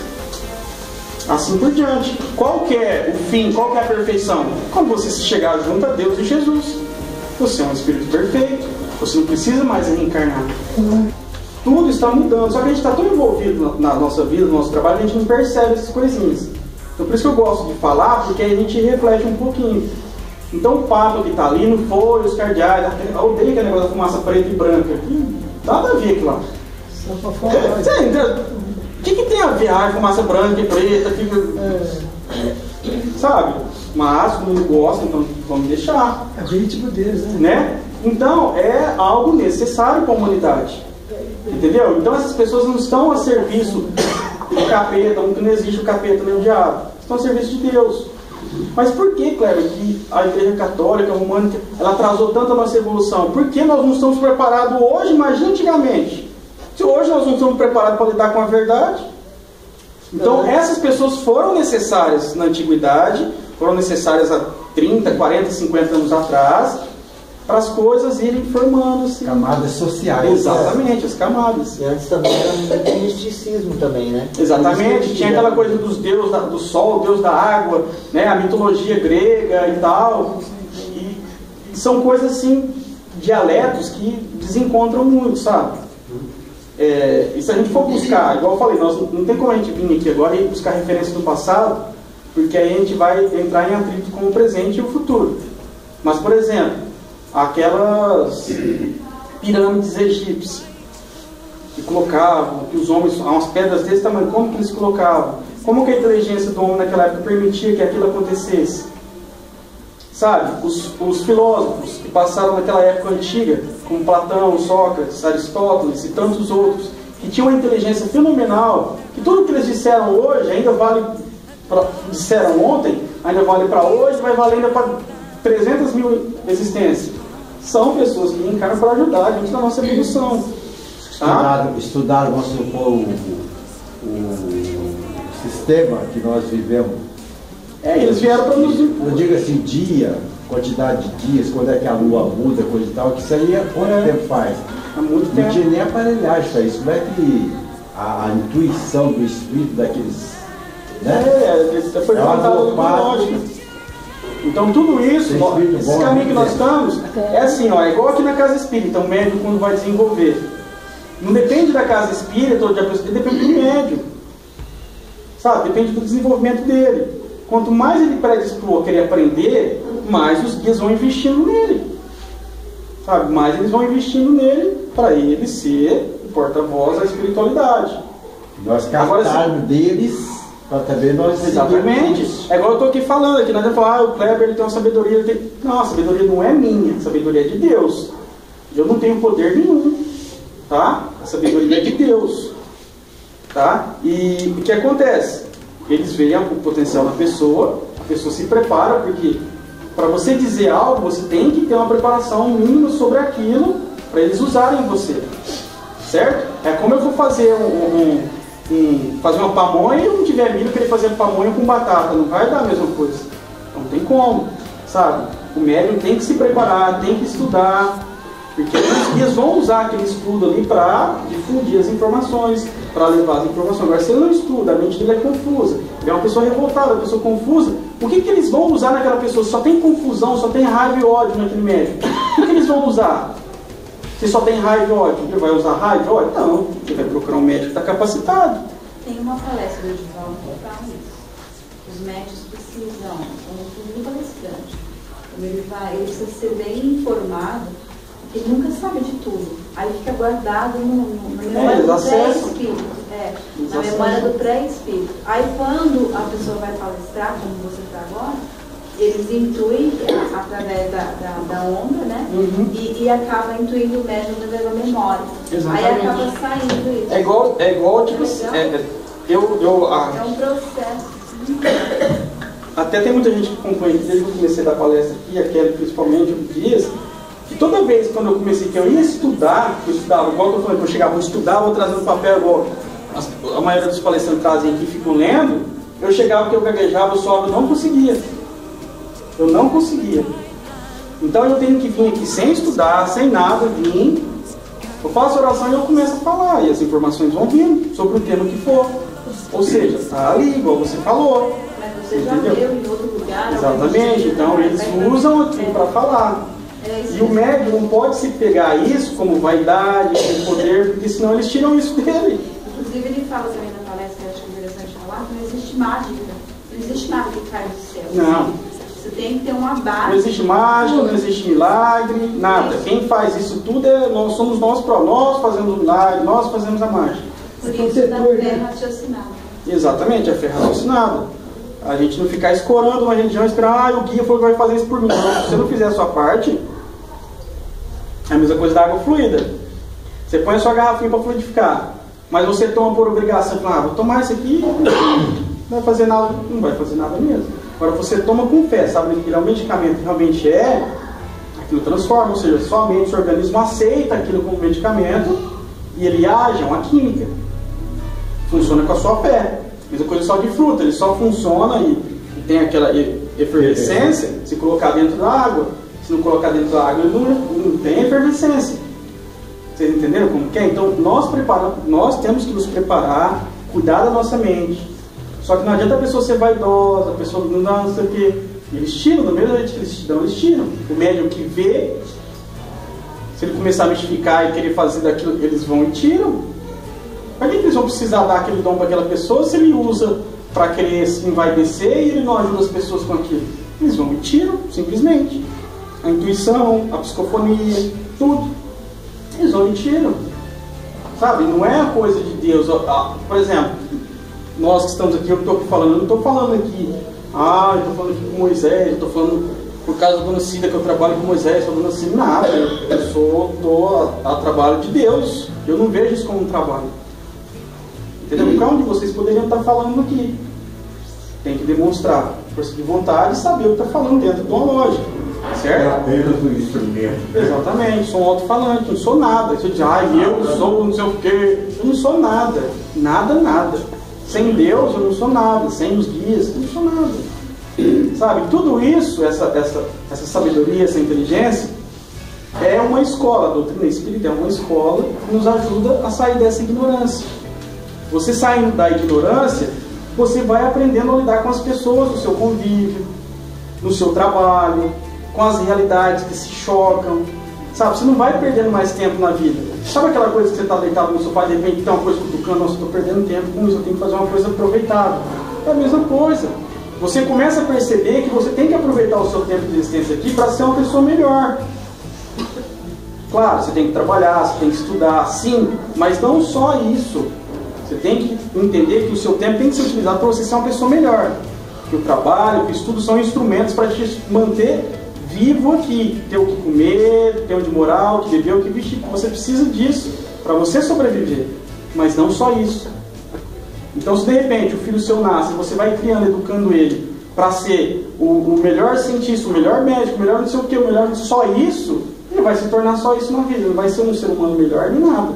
[SPEAKER 1] Assim por diante. Qual que é o fim? Qual que é a perfeição? Quando você se chegar junto a Deus e Jesus. Você é um espírito perfeito. Você não precisa mais reencarnar. Tudo está mudando. Só que a gente está tão envolvido na nossa vida, no nosso trabalho, que a gente não percebe essas coisinhas. Então por isso que eu gosto de falar, porque aí a gente reflete um pouquinho. Então o Papa que está ali não foi, os cardeais, eu odeio aquele negócio da fumaça preta e branca. Nada a ver aquilo lá. O que tem a ver a fumaça branca e preta? Sabe? Mas o mundo gosta, então vamos deixar.
[SPEAKER 3] É o ritmo deles, né?
[SPEAKER 1] Então é algo necessário para a humanidade. Entendeu? Então essas pessoas não estão a serviço do capeta, não existe o capeta nem o diabo. Estão a serviço de Deus. Mas por que, Cleber, que a Igreja Católica, a Românica, ela atrasou tanto a nossa evolução? Por que nós não estamos preparados hoje, imagina antigamente? Se hoje nós não estamos preparados para lidar com a verdade. Então essas pessoas foram necessárias na antiguidade, foram necessárias há 30, 40, 50 anos atrás, para as coisas irem formando-se.
[SPEAKER 5] Camadas sociais.
[SPEAKER 1] Exatamente, as camadas.
[SPEAKER 4] E antes também era muito misticismo também, né?
[SPEAKER 1] Exatamente, tinha aquela coisa dos deuses do sol, deus da água, né? A mitologia grega e tal. E são coisas assim, dialetos que desencontram muito, sabe? E se a gente for buscar, igual eu falei, nós não tem como a gente vir aqui agora e buscar referência do passado, porque aí a gente vai entrar em atrito com o presente e o futuro. Mas, por exemplo, aquelas pirâmides egípcias que colocavam, que os homens, umas pedras desse tamanho, como que eles colocavam? Como que a inteligência do homem naquela época permitia que aquilo acontecesse? Sabe, os filósofos que passaram naquela época antiga, como Platão, Sócrates, Aristóteles e tantos outros, que tinham uma inteligência fenomenal, que tudo que eles disseram hoje ainda vale, disseram ontem, ainda vale para hoje, vai valer ainda para 300 mil existências. São pessoas que encarnam para ajudar a gente na nossa evolução.
[SPEAKER 5] Estudaram, vamos supor, o sistema que nós vivemos.
[SPEAKER 1] Eles vieram para nos...
[SPEAKER 5] Eu digo assim, dia, quantidade de dias, quando é que a lua muda, coisa e tal, que isso aí quanto tempo faz?
[SPEAKER 1] Há muito tempo.
[SPEAKER 5] Não tinha nem aparelhagem para isso. Como é que a intuição do espírito daqueles... Né?
[SPEAKER 1] Foi levantado lógica. Então tudo isso, esse caminho que nós estamos, é assim, é igual aqui na casa espírita, o médium quando vai desenvolver. Não depende da casa espírita ou de pessoa, depende do médium. Sabe? Depende do desenvolvimento dele. Quanto mais ele predispor a querer aprender, mais os guias vão investindo nele. Sabe? Mais eles vão investindo nele para ele ser o porta-voz da espiritualidade.
[SPEAKER 5] Nós captarmos deles para também nós...
[SPEAKER 1] Exatamente. É igual eu estou aqui falando, aqui nós vamos falar, o Kleber ele tem uma sabedoria, ele tem... Não, a sabedoria não é minha, a sabedoria é de Deus. Eu não tenho poder nenhum. Tá? A sabedoria é de Deus. Tá? E o que acontece? Eles veem o potencial na pessoa, a pessoa se prepara, porque para você dizer algo, você tem que ter uma preparação mínima sobre aquilo para eles usarem você. Certo? É como eu vou fazer fazer uma pamonha e eu não tiver milho, querer fazer pamonha com batata, não vai dar a mesma coisa. Não tem como, sabe? O médium tem que se preparar, tem que estudar, porque os guias vão usar aquele estudo ali para difundir as informações, para levar as informações. Agora, se ele não estuda, a mente dele é confusa. Ele é uma pessoa revoltada, uma pessoa confusa. O que eles vão usar naquela pessoa? Só tem confusão, só tem raiva e ódio naquele médium. O que eles vão usar? Se só tem raiva e ódio, ele vai usar raiva e ódio? Não. Ele vai procurar um médico que está capacitado.
[SPEAKER 7] Tem uma palestra do Edivaldo que fala isso. Os médicos precisam, como um palestrante, ele precisa ser bem informado. Ele nunca sabe de tudo. Aí fica guardado na memória do pré-espírito. Na memória do pré-espírito. Aí quando a pessoa vai palestrar, como você está agora,
[SPEAKER 8] eles intuem através da onda, né? E acaba intuindo o médium da memória.
[SPEAKER 1] Exatamente.
[SPEAKER 8] Aí acaba saindo isso.
[SPEAKER 1] É igual tipo, é
[SPEAKER 8] um processo.
[SPEAKER 1] Até tem muita gente que acompanha desde que eu comecei a dar palestra aqui, aquela principalmente o Dias, que toda vez quando eu comecei que eu ia estudar, eu estudava, igual eu tô falando, que eu chegava, vou estudar, vou trazer no papel igual a maioria dos palestrantes trazem aqui e ficam lendo, eu chegava que eu gaguejava, eu suava, eu não conseguia. Eu não conseguia. Então eu tenho que vir aqui sem estudar, sem nada, vir, eu faço oração e eu começo a falar, e as informações vão vindo sobre o tema que for. Ou seja, está ali, igual você falou.
[SPEAKER 8] Mas você já viu em outro lugar?
[SPEAKER 1] Exatamente, então eles usam aquilo para falar. E o médium não pode se pegar isso como vaidade, como poder, porque senão eles tiram isso dele.
[SPEAKER 8] Inclusive ele fala também na palestra, que eu acho interessante falar, que não existe mágica. Não existe nada que cai do céu.
[SPEAKER 1] Não.
[SPEAKER 8] Você tem que ter uma base.
[SPEAKER 1] Não existe mágica, não existe milagre, nada. Quem faz isso tudo somos nós próprios. Nós fazemos o milagre, nós fazemos a mágica.
[SPEAKER 8] Por isso da fé raciocinada.
[SPEAKER 1] Exatamente, a fé raciocinada. A gente não ficar escorando uma religião e esperar, o guia falou que vai fazer isso por mim. Se você não fizer a sua parte, é a mesma coisa da água fluida. Você põe a sua garrafinha para fluidificar, mas você toma por obrigação, fala, vou tomar isso aqui, não vai fazer nada, não vai fazer nada mesmo. Agora você toma com fé, sabe que o medicamento realmente aquilo transforma, ou seja, sua mente, seu organismo aceita aquilo como medicamento e ele age, é uma química. Funciona com a sua fé. Mesma coisa só de fruta, ele só funciona e tem aquela efervescência se colocar dentro da água. Se não colocar dentro da água, ele não tem efervescência. Vocês entenderam como que é? Então nós temos que nos preparar, cuidar da nossa mente. Só que não adianta a pessoa ser vaidosa, a pessoa não sei o quê. Eles tiram, do mesmo jeito que eles dão, eles tiram. O médium que vê, se ele começar a mistificar e querer fazer daquilo, eles vão e tiram. Para que eles vão precisar dar aquele dom para aquela pessoa se ele usa para querer se envaidecer e ele não ajuda as pessoas com aquilo? Eles vão e tiram, simplesmente. A intuição, a psicofonia, tudo. Eles vão e tiram. Sabe? Não é a coisa de Deus. Por exemplo, nós que estamos aqui, eu estou falando, eu não estou falando aqui, eu estou falando aqui com Moisés, eu estou falando por causa da Dona Cida que eu trabalho com Moisés, eu Dona Cida, nada. Eu estou a trabalho de Deus. Eu não vejo isso como um trabalho. Entendeu? Para onde vocês poderiam estar falando aqui? Tem que demonstrar força de vontade e saber o que está falando dentro de uma lógica. Certo?
[SPEAKER 9] É apenas um instrumento.
[SPEAKER 1] Exatamente, sou um alto-falante, não sou nada. Se eu dizer, eu sou não sei o quê, eu não sou nada. Nada. Sem Deus eu não sou nada. Sem os guias eu não sou nada. Sabe, tudo isso, essa sabedoria, essa inteligência, é uma escola. A doutrina espírita é uma escola que nos ajuda a sair dessa ignorância. Você saindo da ignorância, você vai aprendendo a lidar com as pessoas no seu convívio, no seu trabalho, com as realidades que se chocam. Sabe, você não vai perdendo mais tempo na vida. Sabe aquela coisa que você está deitado no sofá e de repente tem uma coisa cutucando, nossa, eu estou perdendo tempo com isso, eu tenho que fazer uma coisa aproveitável. É a mesma coisa. Você começa a perceber que você tem que aproveitar o seu tempo de existência aqui para ser uma pessoa melhor. Claro, você tem que trabalhar, você tem que estudar, sim, mas não só isso. Você tem que entender que o seu tempo tem que ser utilizado para você ser uma pessoa melhor. Que o trabalho, que o estudo são instrumentos para te manter vivo aqui. Ter o que comer, ter onde morar, o que beber, o que vestir. Você precisa disso para você sobreviver. Mas não só isso. Então se de repente o filho seu nasce, você vai criando, educando ele para ser o melhor cientista, o melhor médico, o melhor não sei o que, o melhor só isso, ele vai se tornar só isso na vida. Ele não vai ser um ser humano melhor nem nada.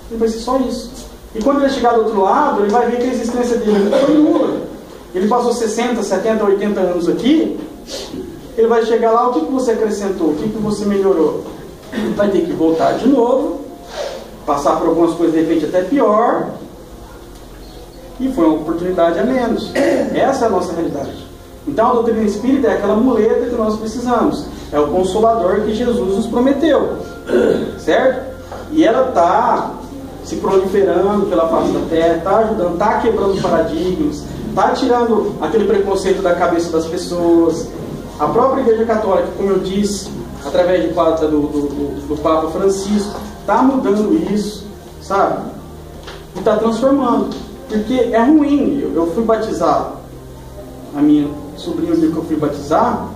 [SPEAKER 1] Ele vai ser só isso. E quando ele chegar do outro lado, ele vai ver que a existência dele foi nula. Ele passou 60, 70, 80 anos aqui, ele vai chegar lá, o que você acrescentou? O que você melhorou? Ele vai ter que voltar de novo, passar por algumas coisas de repente até pior, e foi uma oportunidade a menos. Essa é a nossa realidade. Então a doutrina espírita é aquela muleta que nós precisamos. É o consolador que Jesus nos prometeu. Certo? E ela está se proliferando pela face da terra, está ajudando, está quebrando paradigmas, está tirando aquele preconceito da cabeça das pessoas. A própria Igreja Católica, como eu disse, através do Papa Francisco, está mudando isso, sabe? E está transformando. Porque é ruim. Eu fui batizado. A minha sobrinho que eu fui batizar,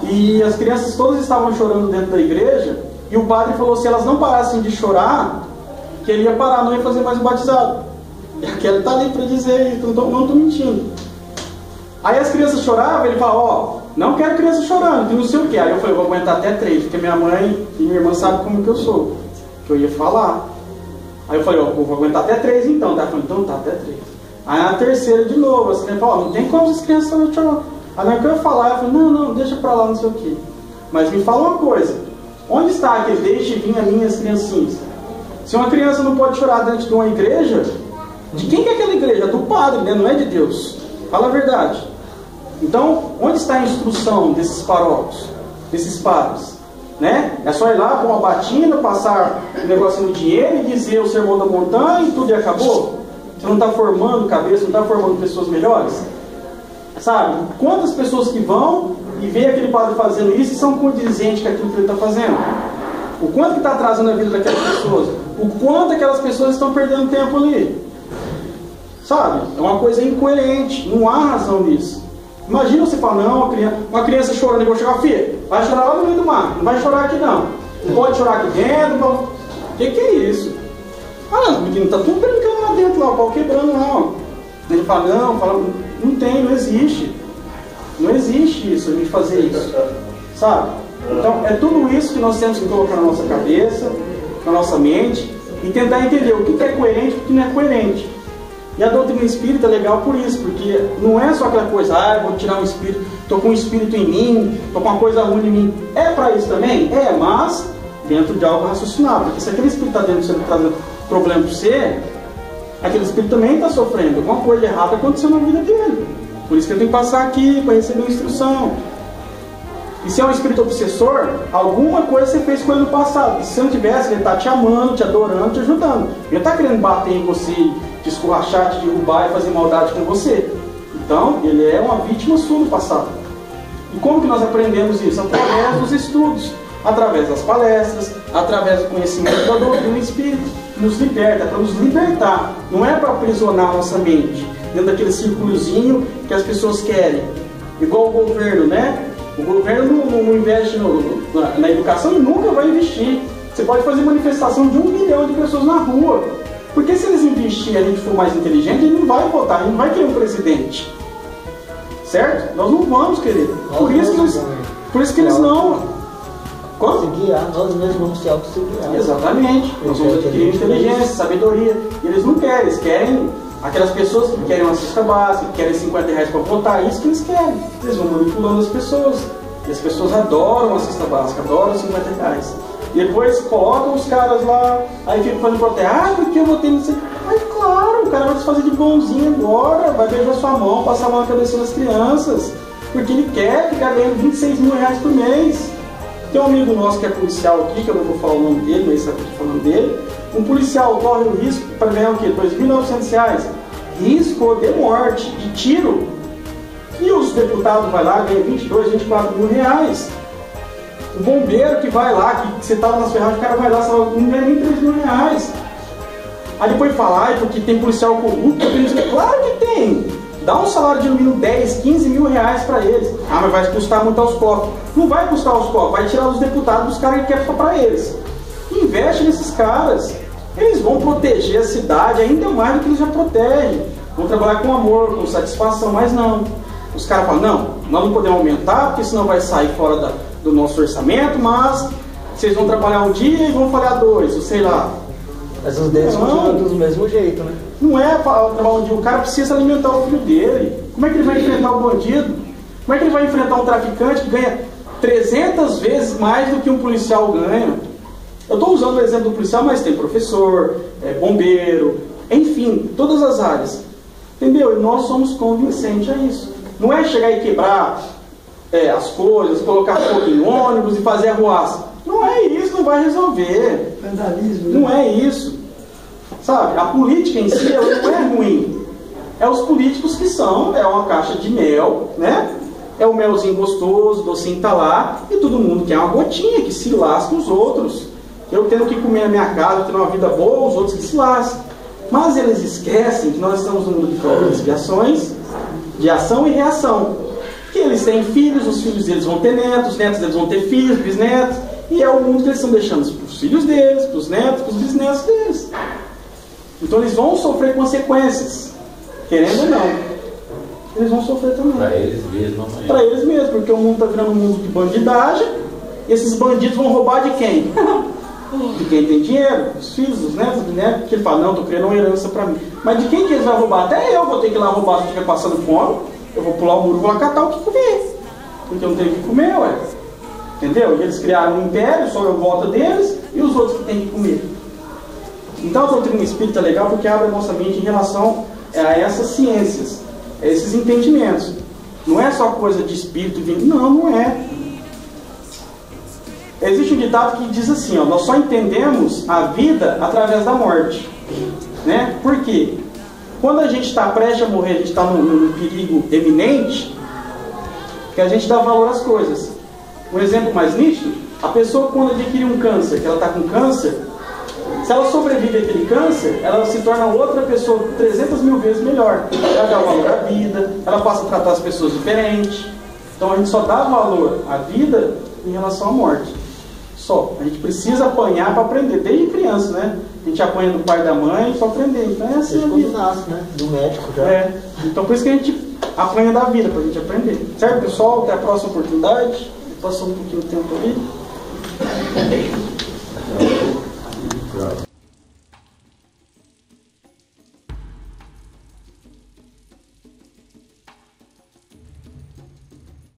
[SPEAKER 1] e as crianças todas estavam chorando dentro da igreja, e o padre falou se elas não parassem de chorar, que ele ia parar, não ia fazer mais o batizado. E a Kelly está ali para dizer isso, não estou mentindo. Aí as crianças choravam, ele falou, não quero criança chorando, que não sei o que. Aí eu falei, vou aguentar até 3, porque minha mãe e minha irmã sabem como que eu sou, que eu ia falar. Aí eu falei, vou aguentar até 3 então, tá? Eu falei, então tá, até 3. Aí na terceira de novo, as crianças falaram, não tem como as crianças chorar. Aí na hora que eu ia falar, eu falei, não, deixa pra lá, não sei o que. Mas me fala uma coisa, onde está aquele deixe vir a minhas criancinhas? Se uma criança não pode chorar dentro de uma igreja, de quem que é aquela igreja? Do padre, né? Não é de Deus. Fala a verdade. Então, onde está a instrução desses paróquios, desses padres? Né? É só ir lá, pôr uma batina, passar um negocinho de dinheiro e dizer o sermão da montanha e tudo e acabou? Você não está formando cabeça, não está formando pessoas melhores? Sabe? Quantas pessoas que vão e veem aquele padre fazendo isso e são condizentes com aquilo que ele está fazendo? O quanto que está atrasando a vida daquelas pessoas? O quanto aquelas pessoas estão perdendo tempo ali? Sabe? É uma coisa incoerente, não há razão nisso. Imagina você falar, não, uma criança chorando, eu vou chegar, filho, vai chorar lá no meio do mar, não vai chorar aqui não. Não pode chorar aqui dentro, o que é isso? Ah, não, o menino está tudo brincando lá dentro, lá, o pau quebrando lá, ó. Ele fala, não tem, não existe. Não existe isso, a gente fazer isso. Sabe? Então, é tudo isso que nós temos que colocar na nossa cabeça, na nossa mente, e tentar entender o que é coerente e o que não é coerente. E a doutrina espírita é legal por isso, porque não é só aquela coisa, eu vou tirar um espírito, estou com um espírito em mim, estou com uma coisa ruim em mim. É para isso também? É, mas dentro de algo raciocinado. Porque se aquele espírito está dentro de você trazendo problema para você, aquele espírito também está sofrendo. Alguma coisa errada aconteceu na vida dele. Por isso que ele tem que passar aqui para receber uma instrução. E se é um espírito obsessor, alguma coisa você fez com ele no passado. E se você não tivesse, ele está te amando, te adorando, te ajudando. Ele está querendo bater em você, te escorrachar, te derrubar e fazer maldade com você. Então, ele é uma vítima sua no passado. E como que nós aprendemos isso? Através dos estudos, através das palestras, através do conhecimento da doutrina espírita. Nos liberta, é para nos libertar. Não é para aprisionar a nossa mente dentro daquele círculozinho que as pessoas querem. Igual o governo, né? O governo não investe na educação e nunca vai investir. Você pode fazer manifestação de 1 milhão de pessoas na rua. Porque se eles investirem e a gente for mais inteligente, ele não vai votar, ele não vai querer um presidente. Certo? Nós não vamos querer. Por isso que eles não... Como?
[SPEAKER 4] Se guiar, nós mesmos vamos se auto-guiar.
[SPEAKER 1] Exatamente. Nós vamos adquirir inteligência, sabedoria. E eles não querem, eles querem aquelas pessoas que querem uma cesta básica, que querem R$50 para votar, isso que eles querem. Eles vão manipulando as pessoas. E as pessoas adoram a cesta básica, adoram os R$50. Depois colocam os caras lá, aí ficam fazendo protesto, porque eu votei nisso. Mas claro, o cara vai se fazer de bonzinho agora, vai beijar sua mão, passar a mão na cabeça das crianças, porque ele quer ficar ganhando R$26 mil por mês. Tem um amigo nosso que é policial aqui, que eu não vou falar o nome dele, mas sabe o que eu tô falando dele. Um policial corre o risco para ganhar o quê? R$2.900. Risco de morte, de tiro. E os deputados vai lá, ganham R$22, R$24 mil. O bombeiro que vai lá, que você estava nas ferragens, o cara vai lá, não ganha nem R$3 mil. Aí depois fala, porque tem policial corrupto, claro que tem. Dá um salário de no mínimo 10, 15 mil reais para eles. Ah, mas vai custar muito aos cofres. Não vai custar aos cofres, vai tirar os deputados dos caras que querem só para eles. Investe nesses caras. Eles vão proteger a cidade ainda mais do que eles já protegem. Vão trabalhar com amor, com satisfação, mas não. Os caras falam, não, nós não podemos aumentar, porque senão vai sair fora do nosso orçamento, mas vocês vão trabalhar um dia e vão falhar 2, ou sei lá.
[SPEAKER 4] Mas os deles continuam do mesmo jeito, né?
[SPEAKER 1] Não é trabalhar um dia, o cara precisa alimentar o filho dele. Como é que ele vai enfrentar o bandido? Como é que ele vai enfrentar um traficante que ganha 300 vezes mais do que um policial ganha? Eu estou usando o exemplo do policial, mas tem professor, bombeiro, enfim, todas as áreas. Entendeu? E nós somos convincentes a isso. Não é chegar e quebrar as coisas, colocar fogo em ônibus e fazer arruaça. Não é isso, não vai resolver.
[SPEAKER 3] Vandalismo, né?
[SPEAKER 1] Não é isso. Sabe? A política em si, ela não é ruim. É os políticos que são, é uma caixa de mel, né? É o melzinho gostoso, o docinho tá lá, e todo mundo quer uma gotinha, que se lasca os outros. Eu tendo que comer na minha casa, tendo uma vida boa, os outros que se lascam. Mas eles esquecem que nós estamos no mundo de provas e expiações, de ação e reação. Que eles têm filhos, os filhos deles vão ter netos, os netos deles vão ter filhos, bisnetos, e é o mundo que eles estão deixando para os filhos deles, para os netos, para os bisnetos deles. Então eles vão sofrer consequências, querendo ou não. Eles vão sofrer também.
[SPEAKER 6] Para eles mesmos.
[SPEAKER 1] Para eles mesmos, porque o mundo está virando um mundo de bandidagem, e esses bandidos vão roubar de quem? De quem tem dinheiro, os filhos, os netos, os bisnetos, que ele fala, não, estou criando uma herança para mim. Mas de quem que eles vão roubar? Até eu vou ter que ir lá roubar se estiver passando fome. Eu vou pular o muro e vou lá catar o que comer. Porque eu não tenho o que comer, ué. Entendeu? E eles criaram um império, só eu volta deles, e os outros que têm que comer. Então a doutrina espírita é legal porque abre a nossa mente em relação a essas ciências, a esses entendimentos. Não é só coisa de espírito vindo. Não, não é. Existe um ditado que diz assim, ó, nós só entendemos a vida através da morte. Né? Por quê? Quando a gente está prestes a morrer, a gente está num perigo eminente, que a gente dá valor às coisas. Um exemplo mais nítido, a pessoa quando adquire um câncer, que ela está com câncer, se ela sobrevive àquele câncer, ela se torna outra pessoa 300 mil vezes melhor. Ela dá valor à vida, ela passa a tratar as pessoas diferente. Então a gente só dá valor à vida em relação à morte. Só. A gente precisa apanhar para aprender, desde criança, né? A gente apanha do pai e da mãe para aprender. Então é assim.
[SPEAKER 4] Desde quando nasce, né? Do médico já.
[SPEAKER 1] É. Então por isso que a gente apanha da vida, para a gente aprender. Certo, pessoal? Até a próxima oportunidade. Passou um pouquinho de tempo ali.